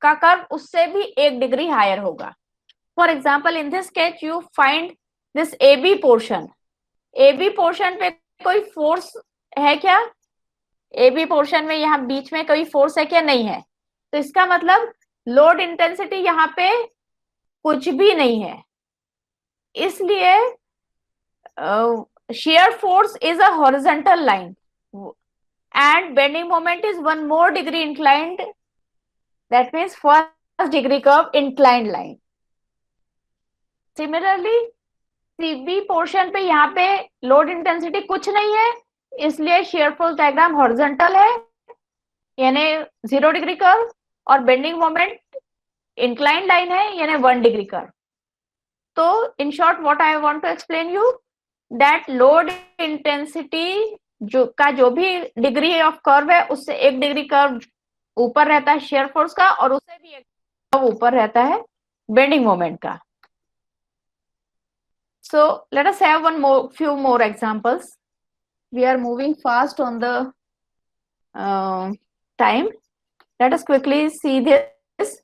का curve उससे भी 1 डिग्री हायर होगा। For example in this case you find this AB portion, AB portion पे कोई फोर्स है क्या, AB पोर्शन में यहाँ बीच में कोई फोर्स है क्या, नहीं है, तो इसका मतलब लोड इंटेंसिटी यहाँ पे कुछ भी नहीं है, इसलिए shear force is a horizontal line and bending moment is 1 more degree inclined, that means first degree curve inclined line. Similarly CB portion पे यहाँ पे लोड इंटेंसिटी कुछ नहीं है, इसलिए शेयर फोर्स डायग्राम हॉरिजॉन्टल है, यानी 0 डिग्री कर्व, और बेंडिंग मोमेंट इंक्लाइन लाइन है, यानी 1 डिग्री कर्व। तो in short what I want to explain you, that load intensity जो भी डिग्री ऑफ कर्व है उससे 1 डिग्री कर्व ऊपर रहता है शेयर फोर्स का, और उससे भी 1 कर्व ऊपर रहता है बेंडिंग मोमेंट का। So let us have few more examples. We are moving fast on the time. Let us quickly see this.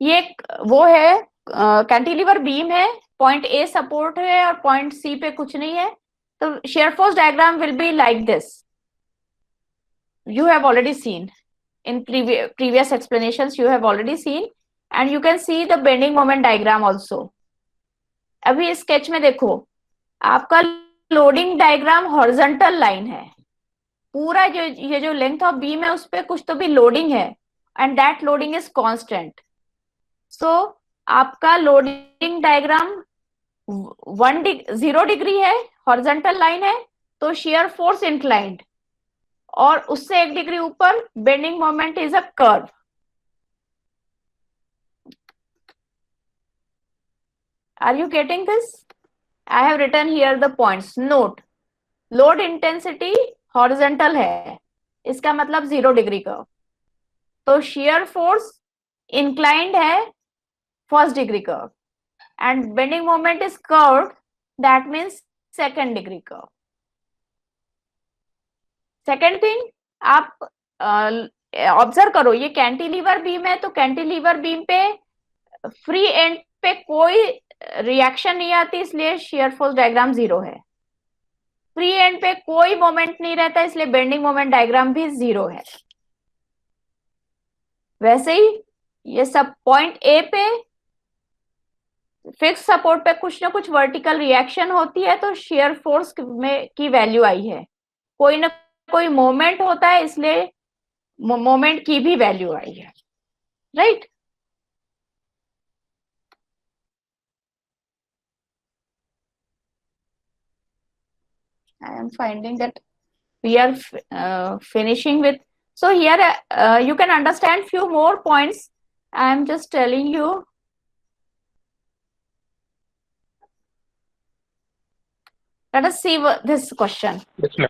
ये वो है कैंटिलीवर बीम है, पॉइंट ए सपोर्ट है और पॉइंट सी पे कुछ नहीं है, तो share force diagram will be like this. You have already seen in previous explanations, you have already seen, and you can see the bending moment diagram also. अभी sketch में देखो आपका लोडिंग डायग्राम हॉरिजॉन्टल लाइन है, पूरा ये जो length of beam है उस पे कुछ तो भी लोडिंग है, and that loading is constant. So आपका लोडिंग डायग्राम 0 डिग्री है, हॉरिजॉन्टल लाइन है, तो शेयर फोर्स इंक्लाइंड, और उससे 1 डिग्री ऊपर bending moment is a curve. Are you getting this? I have written here the points. Note, load intensity horizontal है, इसका मतलब 0 डिग्री कर्व, तो shear force inclined है first degree curve, and bending moment is curved, that means second degree curve. Second thing, आप observe करो, ये cantilever beam है, तो कैंटिलीवर बीम पे फ्री एंड पे कोई रिएक्शन नहीं आती, इसलिए शियर फोर्स डायग्राम 0 है. फ्री एंड पे कोई मोमेंट नहीं रहता, इसलिए बेंडिंग मोमेंट डायग्राम भी 0 है. वैसे ही ये सब पॉइंट ए पे फिक्स सपोर्ट पे कुछ ना कुछ वर्टिकल रिएक्शन होती है, तो शियर फोर्स में की वैल्यू आई है. कोई ना कोई मोमेंट होता है, इसलिए मोमेंट की भी वैल्यू आई है. Right? I am finding that we are finishing with. So here you can understand few more points. I am just telling you. Let us see this question. Yes, ma'am.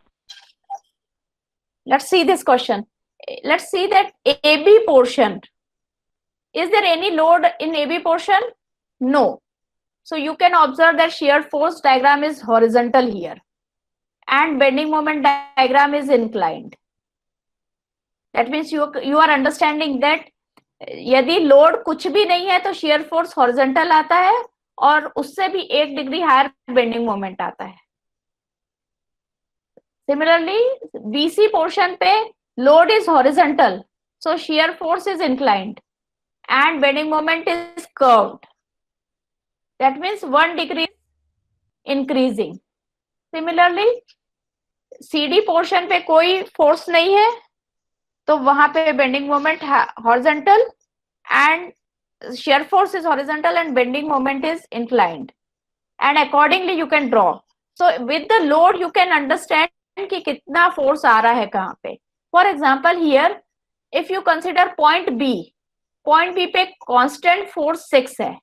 Let's see this question. Let's see that AB portion. Is there any load in AB portion? No. So you can observe that shear force diagram is horizontal here, and bending moment diagram is inclined. That means you are understanding that यदि load कुछ भी नहीं है तो shear force horizontal आता है, और उससे भी 1 डिग्री हायर बेंडिंग मोमेंट आता है. Similarly, BC portion पे load is horizontal, so shear force is inclined, and bending moment is curved. That means 1 degree increasing. Similarly, CD portion पे कोई force नहीं है, तो वहां पे bending moment horizontal and shear force is horizontal and bending moment is inclined, and accordingly you can draw. So with the load you can understand कि कितना force आ रहा है कहाँ पे. For example, here if you consider point B पे constant force 6 है,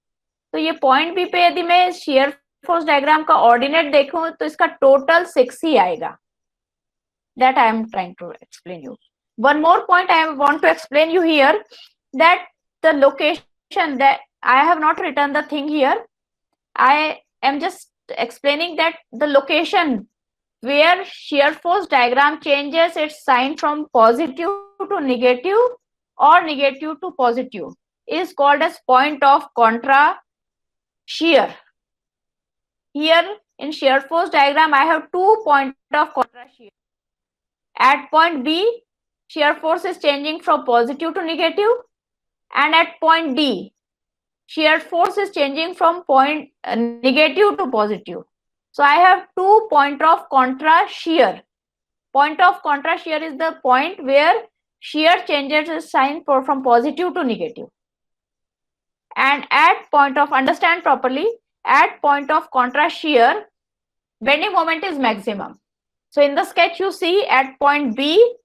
तो ये point B पे यदि मैं shear force diagram का ordinate देखूं तो इसका total 6 ही आएगा. That I am trying to explain you. One more point I want to explain you here, that the location, that I have not written the thing here. I am just explaining that the location where shear force diagram changes its sign from positive to negative or negative to positive is called as point of contra shear. Here in shear force diagram I have 2 points of contra shear. At point B, shear force is changing from positive to negative, and at point D, shear force is changing from point negative to positive. So I have 2 points of contra shear. Point of contra shear is the point where shear changes its sign from positive to negative. And at point of, understand properly, at point of contra shear, bending moment is maximum. So in the sketch you see at point B,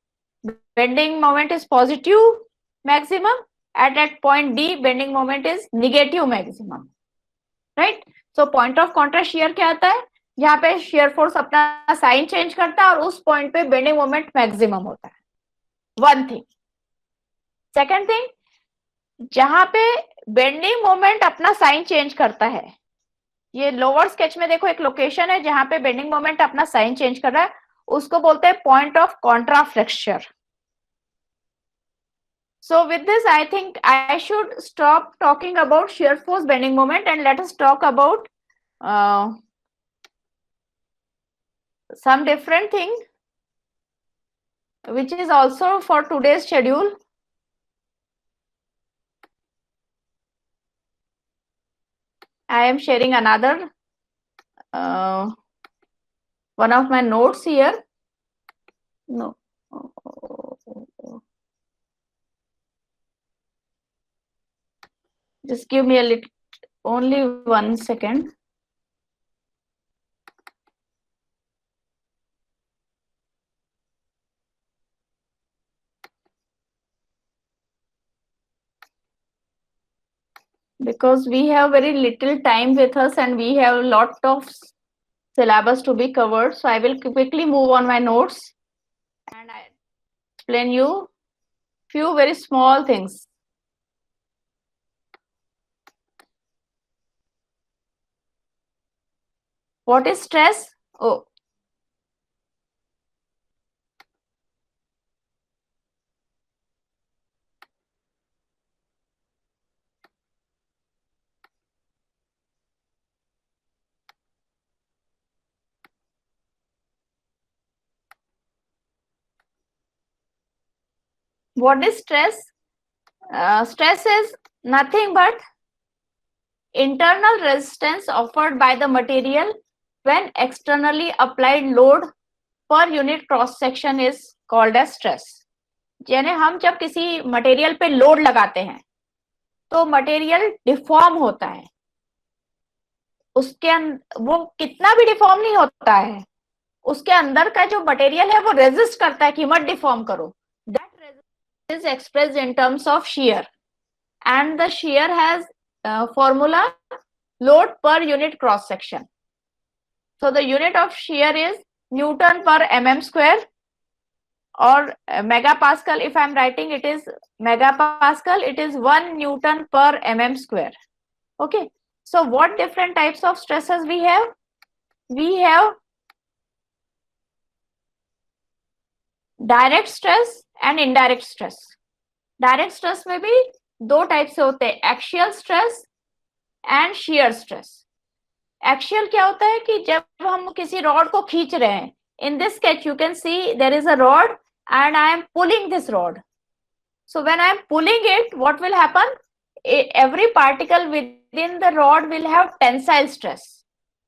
bending moment is positive maximum, and at point D, bending moment is negative maximum. Right? So point of contra shear क्या आता है? यहाँ पे shear force अपना sign change करता है और उस पॉइंट पे बेंडिंग मोमेंट मैक्सिमम होता है. One thing. सेकेंड थिंग, जहां पे बेंडिंग मोमेंट अपना साइन चेंज करता है, ये लोअर स्केच में देखो एक लोकेशन है जहां पे बेंडिंग मोमेंट अपना साइन चेंज कर रहा है, उसको बोलते हैं point of Contra flexure. So with this, I think I should stop talking about shear force bending moment and let us talk about some different thing which is also for today's schedule. I am sharing another one of my notes here. No. Just give me a little, only 1 second. Because we have very little time with us and we have a lot of syllabus to be covered. So I will quickly move on my notes and I explain you few very small things. What is stress? Oh, what is stress? Stress is nothing but internal resistance offered by the material when externally applied load per unit cross section is called as stress. यानी हम जब किसी material पे load लगाते हैं तो material deform होता है, उसके वो कितना भी डिफॉर्म नहीं होता है, उसके अंदर का जो मटेरियल है वो रेजिस्ट करता है कि मत डिफॉर्म करो. That resistance is expressed in terms of shear and the shear has formula load per unit cross section. So the unit of shear is Newton per mm square or megapascal. If I am writing it is megapascal, it is 1 Newton per mm square. Okay. So what different types of stresses we have? We have direct stress and indirect stress. Direct stress में भी दो type से होते हैं, axial stress and shear stress. Axial क्या होता है कि जब हम किसी रॉड को खींच रहे हैं, in this sketch you can see there is a rod and I am pulling this rod. So when I am pulling it, what will happen? Every particle within the rod will have tensile stress.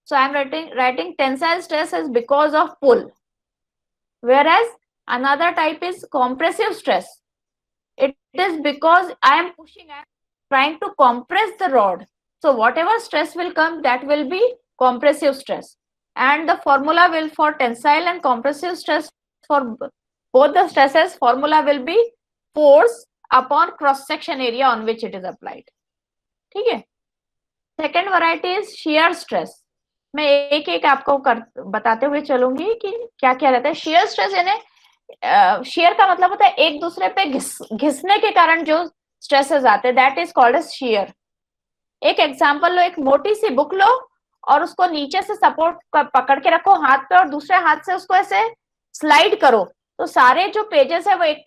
So I am writing tensile stress is because of pull, whereas another type is compressive stress. It is because I am pushing, I am trying to compress the rod. So whatever stress will come, that will be compressive stress. And the formula will for tensile and compressive stress, for both the stresses, formula will be force upon cross section area on which it is applied. ठीक है. Second variety is shear stress. मैं एक एक आपको बताते हुए चलूंगी कि क्या क्या रहता है. shear stress यानी शेयर का मतलब होता है एक दूसरे पे घिसने के कारण जो स्ट्रेसेस आते हैं, that is called as shear. एक एग्जांपल लो, एक मोटी सी बुक लो और उसको नीचे से सपोर्ट पकड़ के रखो हाथ पे और दूसरे हाथ से उसको ऐसे स्लाइड करो, तो सारे जो पेजेस है वो एक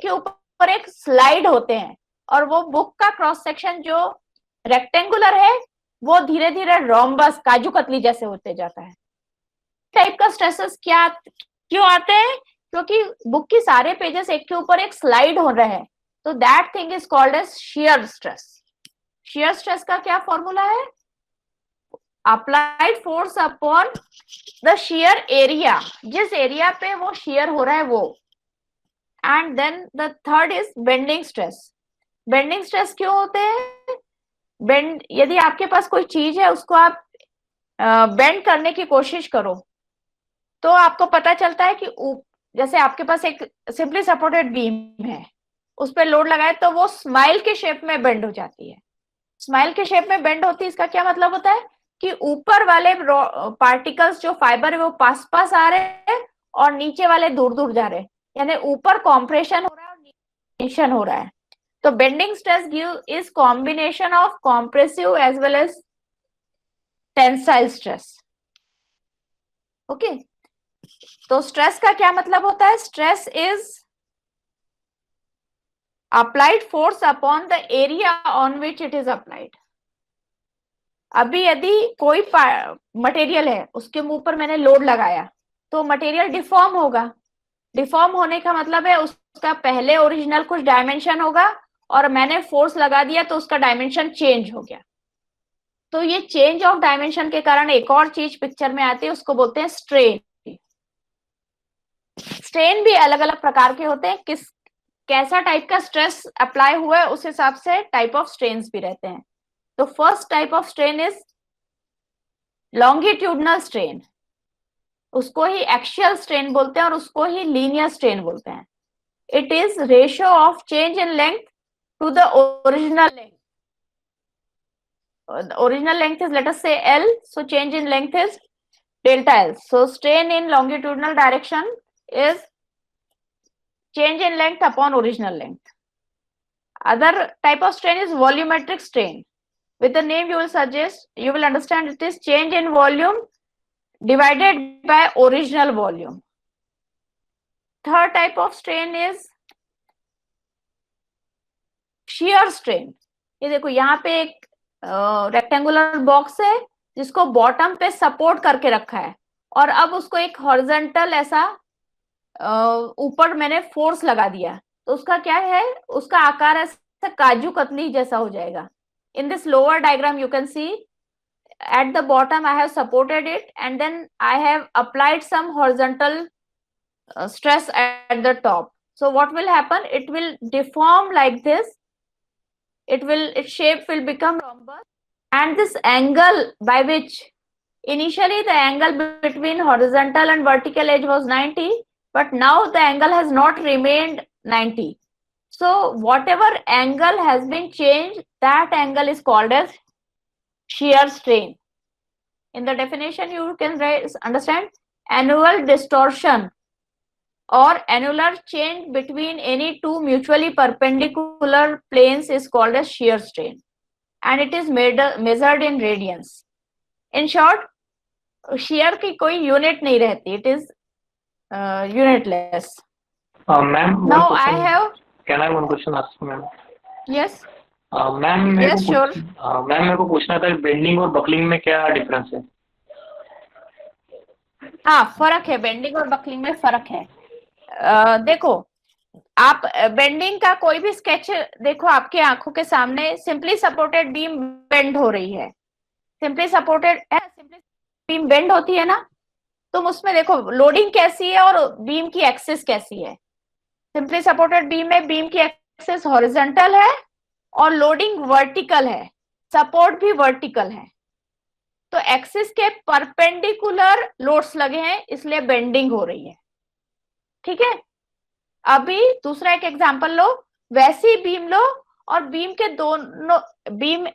के ऊपर एक स्लाइड होते हैं और वो बुक का क्रॉस सेक्शन जो रेक्टेंगुलर है वो धीरे धीरे रोम्बस, काजू कतली जैसे होते जाता है. टाइप का स्ट्रेसेस क्या क्यों आते हैं? क्योंकि बुक की सारे पेजेस एक के ऊपर एक स्लाइड हो रहे हैं, तो that thing is called as shear stress. Shear stress का क्या फॉर्मूला है? Applied force upon the shear area, जिस एरिया पे वो शियर हो रहा है वो. And then the third is bending stress. Bending stress क्यों होते हैं? बेंड, यदि आपके पास कोई चीज है उसको आप बेंड करने की कोशिश करो तो आपको पता चलता है कि जैसे आपके पास एक सिंपली सपोर्टेड बीम है, उस पर लोड लगाए तो वो स्माइल के शेप में बेंड हो जाती है. स्माइल के शेप में बेंड होती है, इसका क्या मतलब होता है कि ऊपर वाले पार्टिकल्स जो फाइबर है वो पास पास आ रहे हैं और नीचे वाले दूर दूर जा रहे हैं, यानी ऊपर कॉम्प्रेशन हो रहा है और नीचे टेंशन हो रहा है. तो bending stress give is combination of compressive as well as tensile stress. Okay. तो स्ट्रेस का क्या मतलब होता है? Stress is applied force upon the area on which it is applied. अभी यदि कोई मटेरियल है, उसके मुंह पर मैंने लोड लगाया तो मटेरियल डिफॉर्म होगा. डिफॉर्म होने का मतलब है उसका पहले ओरिजिनल कुछ डायमेंशन होगा और मैंने फोर्स लगा दिया तो उसका डायमेंशन चेंज हो गया. तो ये चेंज ऑफ डायमेंशन के कारण एक और चीज पिक्चर में आती है, उसको बोलते हैं स्ट्रेन. स्ट्रेन भी अलग अलग प्रकार के होते हैं, कैसा टाइप का स्ट्रेस अप्लाई हुआ है उस हिसाब से टाइप ऑफ स्ट्रेन्स भी रहते हैं. तो first type of strain is longitudinal strain. उसको ही एक्शियल स्ट्रेन बोलते हैं और उसको ही लीनियर स्ट्रेन बोलते हैं. It is ratio of change in length to the original length. Original length is, let us say, L, so change in length is delta L. So strain in longitudinal direction is change in length upon original length. Other type of strain is volumetric strain. With the name you will understand it is change in volume divided by original volume. Third type of strain is shear strain. ये देखो यहाँ पे एक rectangular box है जिसको bottom पे support करके रखा है और अब उसको एक हॉरिजॉन्टल ऐसा ऊपर मैंने फोर्स लगा दिया, तो उसका क्या है, उसका आकार ऐसा काजू कतली जैसा हो जाएगा. In this lower diagram you can C at the bottom I have supported it and then I have applied some horizontal stress at the top. So what will happen, it will deform like this, its shape will become rhombus, and this angle by which initially the angle between horizontal and vertical edge was 90, but now the angle has not remained 90. So whatever angle has been changed, that angle is called as shear strain. In the definition you can understand, annual distortion or annular change between any two mutually perpendicular planes is called as shear strain, and it is measured in radians. In short, shear की कोई unit नहीं रहती, it is unitless. Ma'am, Now I have, can I have one question ask ma'am? yes, ma'am yes, sure. Ma'am मेरे को पूछना था bending और buckling में क्या डिफरेंस है? हाँ फर्क है, बेंडिंग और बकलिंग में फर्क है. देखो आप बेंडिंग का कोई भी स्केच देखो, आपके आंखों के सामने सिंपली सपोर्टेड बीम बेंड हो रही है, सिंपली सपोर्टेड बीम बेंड होती है ना, तुम उसमें देखो लोडिंग कैसी है और बीम की एक्सिस कैसी है. सिंपली सपोर्टेड बीम में बीम की एक्सिस हॉरिजॉन्टल है और लोडिंग वर्टिकल है, सपोर्ट भी वर्टिकल है, तो एक्सिस के परपेंडिकुलर लोड्स लगे हैं इसलिए बेंडिंग हो रही है. ठीक है, अभी दूसरा एक एग्जांपल लो, वैसी बीम लो और बीम के दोनों बीम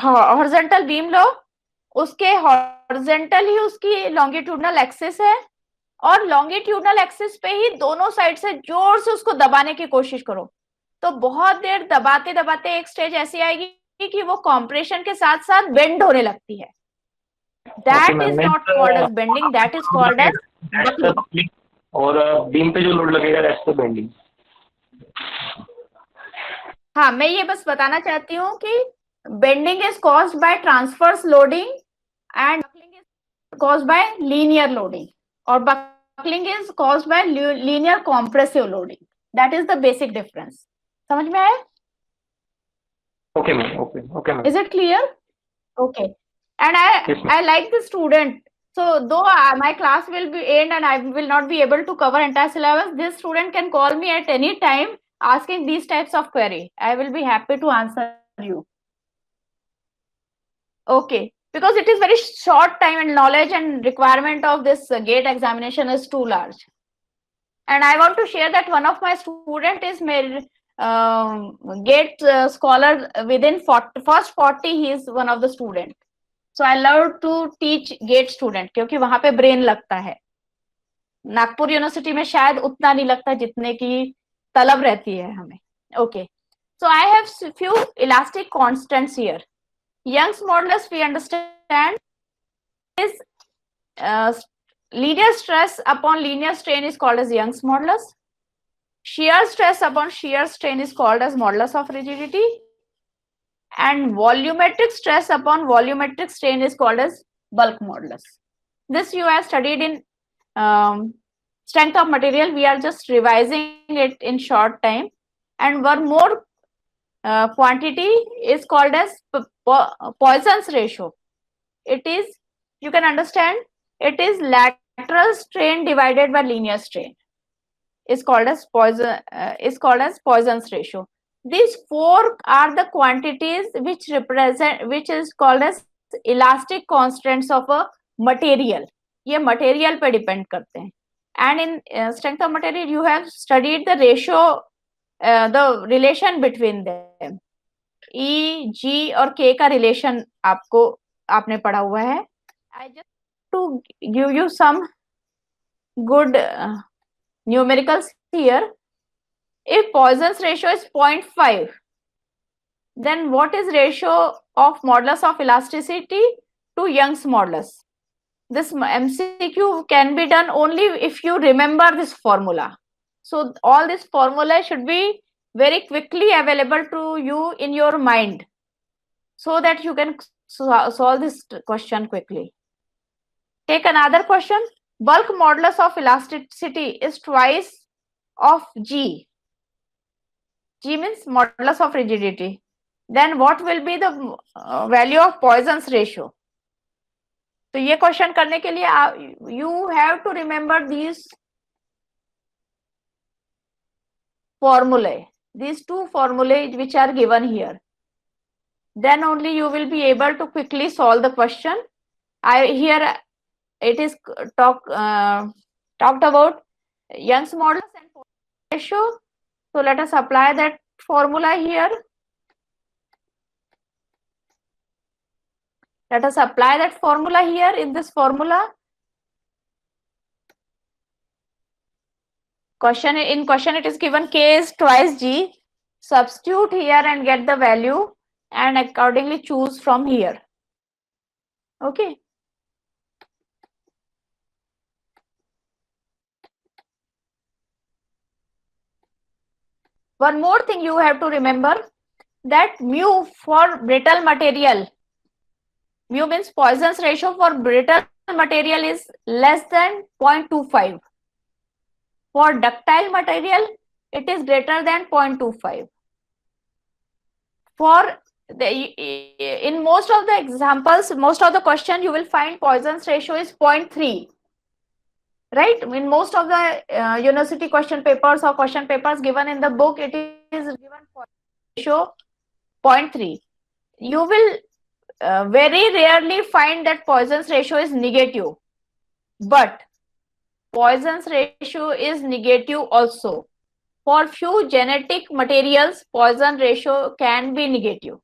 हॉरिजॉन्टल बीम लो, उसके हॉरिजॉन्टल ही उसकी लॉन्गिट्यूडनल एक्सिस है और लॉन्गिट्यूडनल एक्सिस पे ही दोनों साइड से जोर से उसको दबाने की कोशिश करो, तो बहुत देर दबाते दबाते एक स्टेज ऐसी आएगी कि वो कॉम्प्रेशन के साथ साथ बेंड होने लगती है. That is not called as bending, that is called as buckling. और बीम पे जो लोड लगेगा दैट्स द बेंडिंग. हाँ, मैं ये बस बताना चाहती हूँ कि bending is caused by transverse loading and buckling is caused by linear loading, और buckling is caused by linear compressive loading. That is the basic difference. समझ में आया? Okay ma'am, okay ma'am. Is it clear? Okay. And I like the student. So though my class will be end and I will not be able to cover entire syllabus, this student can call me at any time asking these types of query. I will be happy to answer you. Okay. Because it is very short time and knowledge and requirement of this GATE examination is too large. And I want to share that one of my student is made GATE scholar within first 40, he is one of the student. So I love to teach GATE student क्योंकि वहां पे brain लगता है. Nagpur university में शायद उतना नहीं लगता जितने की तलब रहती है हमें. Okay. So I have few elastic constants here. Young's modulus we understand is linear stress upon linear strain is called as Young's modulus. Shear stress upon shear strain is called as modulus of rigidity, and volumetric stress upon volumetric strain is called as bulk modulus. This you have studied in strength of material. We are just revising it in short time. And one more quantity is called as Poisson's ratio. It is, you can understand, it is lateral strain divided by linear strain. Is called as Poisson's ratio. These four are the quantities which represent, which is called as elastic constants of a material. ये material पे depend करते हैं. And in strength of material, you have studied the ratio, the relation between them. E, G और K का relation आपने पढ़ा हुआ है. I just to give you some good numericals here. If Poisson's ratio is 0.5, then what is ratio of modulus of elasticity to Young's modulus? this MCQ can be done only if you remember this formula. So all this formula should be very quickly available to you in your mind, so that you can solve this question quickly. Take another question. Bulk modulus of elasticity is twice of G. G means modulus of rigidity. Then what will be the value of Poisson's ratio? तो ये question करने के लिए you have to remember these formulae, these two formulae which are given here. Then only you will be able to quickly solve the question. Here it is talked about Young's modulus and Poisson's ratio. So let us apply that formula here. Let us apply that formula here in this formula. In question it is given K is twice G. Substitute here and get the value and accordingly choose from here. Okay. One more thing you have to remember, that mu for brittle material, mu means Poisson's ratio for brittle material is less than 0.25. For ductile material, it is greater than 0.25. In most of the examples, most of the question you will find Poisson's ratio is 0.3. Right? In most of the university question papers or question papers given in the book, it is given ratio 0.3. You will very rarely find that Poisson's ratio is negative, but Poisson's ratio is negative also. For few genetic materials, Poisson ratio can be negative.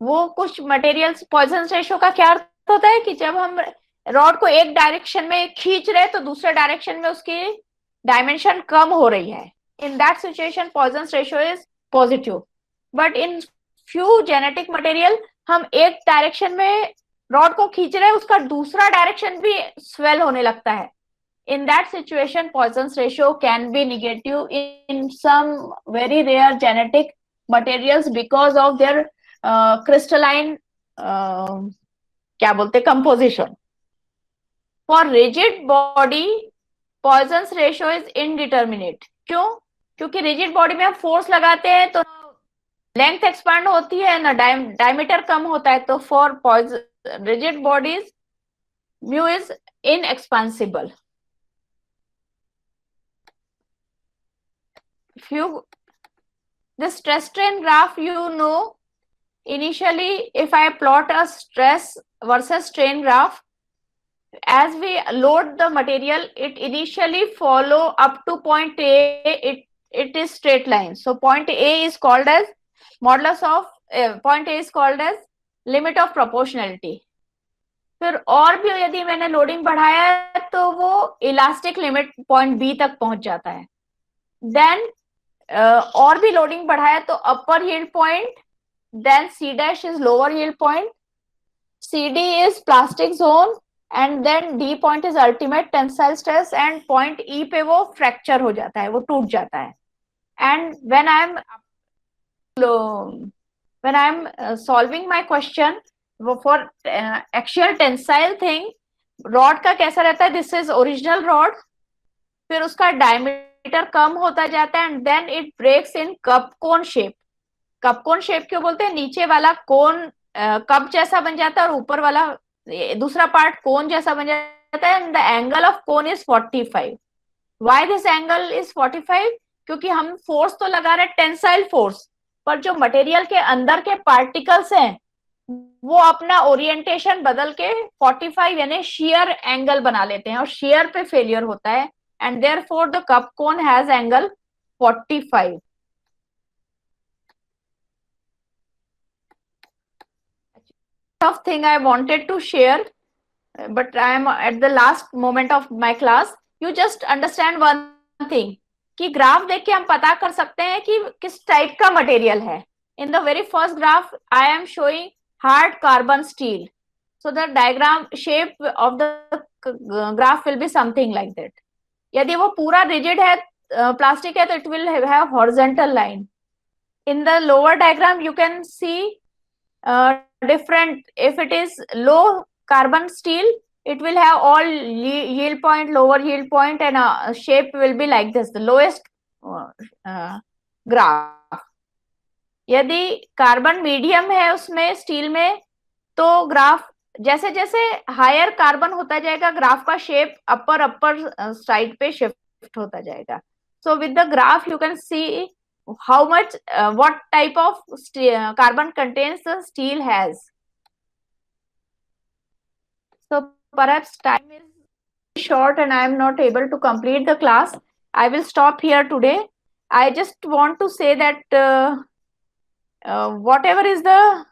वो कुछ materials Poisson's ratio का क्या अर्थ होता है कि जब हम rod को एक डायरेक्शन में खींच रहे तो दूसरे डायरेक्शन में उसकी डायमेंशन कम हो रही है. In that situation, Poisson's ratio is positive. But in few genetic material, हम एक डायरेक्शन में रॉड को खींच रहे हैं, उसका दूसरा डायरेक्शन भी स्वेल होने लगता है. In that situation, Poisson's ratio can be negative in some very rare genetic materials because of their crystalline क्या बोलते composition. For rigid body, Poisson's ratio is indeterminate. क्यों? क्योंकि rigid body में हम force लगाते हैं तो length expand होती है ना, diameter कम होता है. तो for rigid bodies, mu is inexpansible. This stress strain graph, initially if I plot a stress versus strain graph, as we load the material, it initially follow up to point A, it is straight line. So point A is called as modulus of point A is called as limit of proportionality. फिर और भी यदि मैंने loading बढ़ाया है तो वो elastic limit point B तक पहुंच जाता है. देन और भी लोडिंग बढ़ाया तो upper yield point, then C dash is lower yield point, C D is plastic zone, and then D point is ultimate tensile stress, and point E पे वो फ्रैक्चर हो जाता है, वो टूट जाता है. And when I am solving my question for actual tensile thing, rod का कैसा रहता है, दिस इज ओरिजिनल रॉड, फिर उसका डायमीटर कम होता जाता है and then it breaks in cup cone shape. Cup cone shape क्यों बोलते हैं? नीचे वाला कोन कप जैसा बन जाता है और ऊपर वाला दूसरा पार्ट कोन जैसा बन जाता है. And the angle of cone is 45. Why this angle is 45? क्योंकि हम फोर्स तो लगा रहे हैं टेंसाइल फोर्स, पर जो मटेरियल के अंदर के पार्टिकल्स हैं वो अपना ओरिएंटेशन बदल के 45 यानी शेयर एंगल बना लेते हैं और शेयर पे फेलियर होता है, and therefore the cup cone has angle 45. Of thing I wanted to share, but I am at the last moment of my class. You just understand one thing कि graph देख के हम पता कर सकते हैं कि किस टाइप का मटेरियल है. In the very first graph I am showing hard carbon steel. So the diagram shape of the graph will be something like that. यदि वो पूरा rigid है, plastic है, तो it will have horizontal line. In the lower diagram, you can see different. If it is low carbon steel, it will have all yield point, lower yield point, and shape will be like this, the lowest graph. यदि carbon medium है उसमें steel में, तो graph जैसे जैसे higher carbon होता जाएगा, graph का शेप अपर साइड पे शिफ्ट होता जाएगा. So with the graph you can C how much what type of carbon contains the steel has. So perhaps time is short and I am not able to complete the class. I will stop here today. I just want to say that whatever is the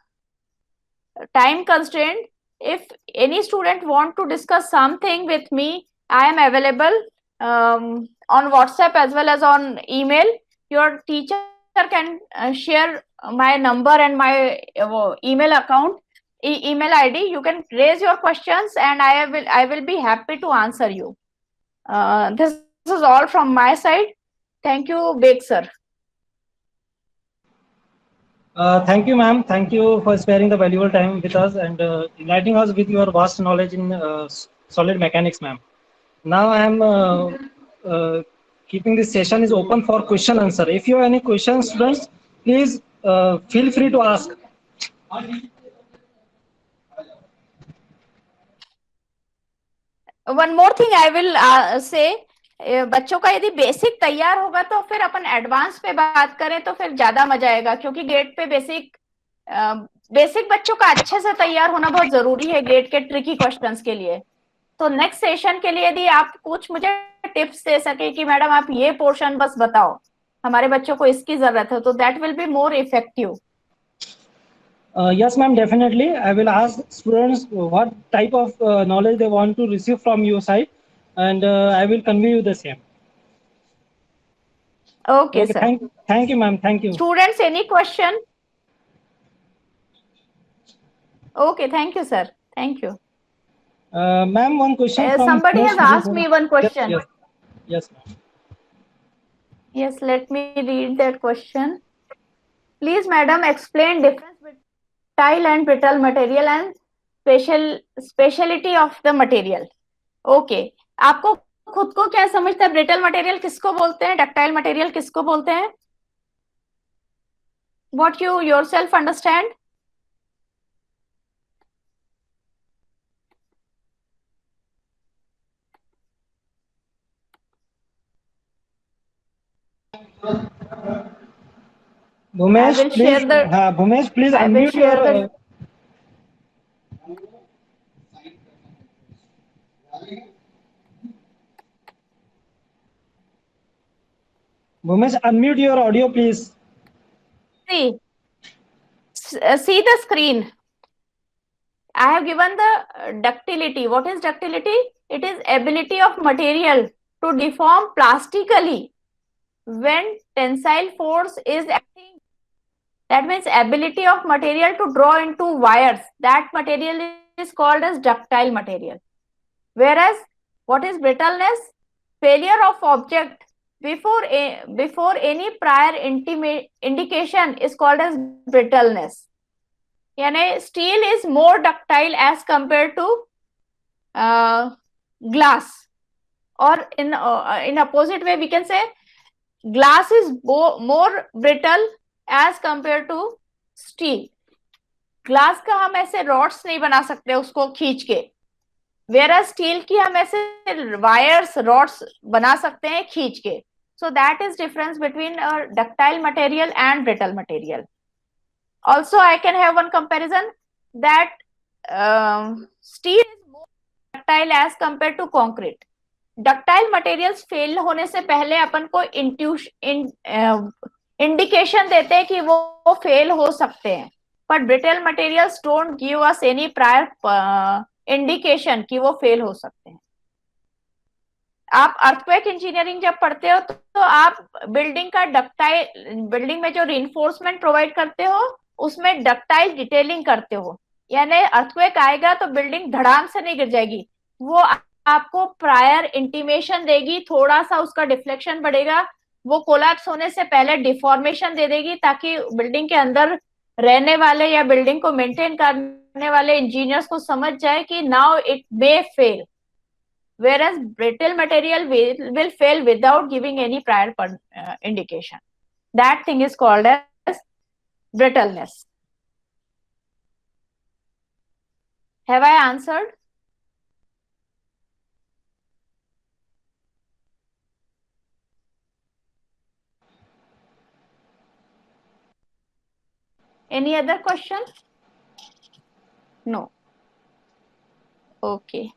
time constraint, if any student want to discuss something with me, I am available on WhatsApp as well as on email. Your teacher can share my number and my email account, email ID. You can raise your questions and I will be happy to answer you. This is all from my side. Thank you, Beg sir. Thank you, ma'am. Thank you for sparing the valuable time with us and enlightening us with your vast knowledge in solid mechanics, ma'am. Now I am keeping this session is open for question answer. If you have any questions, students, please feel free to ask. One more thing I will say, बच्चों का यदि basic तैयार होगा तो फिर अपन advance पे बात करें तो फिर ज्यादा मजा आएगा, क्योंकि गेट पे बेसिक बच्चों का अच्छे से तैयार होना बहुत जरूरी है गेट के ट्रिकी क्वेश्चंस के लिए. तो नेक्स्ट सेशन के लिए यदि आप कुछ मुझे टिप्स दे सके कि मैडम आप ये पोर्शन बस बताओ, हमारे बच्चों को इसकी जरूरत है, तो that will be more effective. Yes, ma'am, definitely. I will ask students what type of knowledge they want to receive from your side, and I will convey you the same. Okay, sir. Thank you, ma'am. Thank you. Students, any question? Okay, thank you, sir. Thank you. Ma'am, one question. Somebody has asked me one question. Yes, ma'am. Yes, let me read that question. Please, madam, explain difference between ductile and brittle material and speciality of the material. Okay. आपको खुद को क्या समझता है, brittle material किसको बोलते हैं, ductile material किसको बोलते हैं? What you yourself understand? Bhumesh, please. Bhumesh, please unmute your. Bhumesh, unmute your audio, please. See the screen. I have given the ductility. What is ductility? It is ability of material to deform plastically when tensile force is acting. That means ability of material to draw into wires. That material is called as ductile material. Whereas what is brittleness? Failure of object before any prior indication is called as brittleness. यानी steel is more ductile as compared to glass, or in opposite way we can say glass is more brittle as compared to steel. Glass का हम ऐसे rods नहीं बना सकते उसको खींच के, whereas स्टील की हम ऐसे वायर्स रॉड्स बना सकते हैं खींच के. So that is difference between a ductile material and brittle material. Also, I can have one comparison that steel is more ductile as compared to concrete. Ductile materials fail होने से पहले अपन को indication देते हैं कि वो फेल हो सकते हैं, but brittle materials don't give us any prior indication कि वो फेल हो सकते हैं. आप अर्थक्वेक इंजीनियरिंग जब पढ़ते हो तो आप बिल्डिंग में जो रीइंफोर्समेंट प्रोवाइड करते हो उसमें डक्टाइल डिटेलिंग करते हो. यानी अर्थक्वेक आएगा तो बिल्डिंग धड़ाम से नहीं गिर जाएगी, वो आपको प्रायर इंटीमेशन देगी, थोड़ा सा उसका डिफ्लेक्शन बढ़ेगा, वो कोलैप्स होने से पहले डिफॉर्मेशन दे देगी, ताकि बिल्डिंग के अंदर रहने वाले या बिल्डिंग को मेंटेन करने वाले इंजीनियर्स को समझ जाए कि now it may fail, whereas brittle material will fail without giving any prior indication. That thing is called as brittleness. Have I answered? Any other question? No. Okay.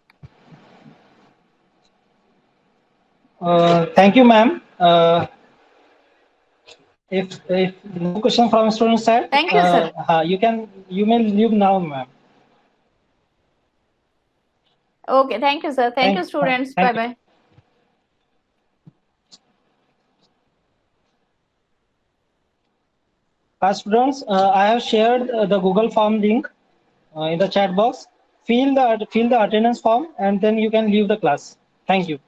Thank you, ma'am. If no question from student side, Thank you, sir. You may leave now, ma'am. Okay, thank you, sir. Thank you, students. Thank you. Bye-bye. Students, I have shared the Google form link in the chat box. Fill the attendance form and then you can leave the class. Thank you.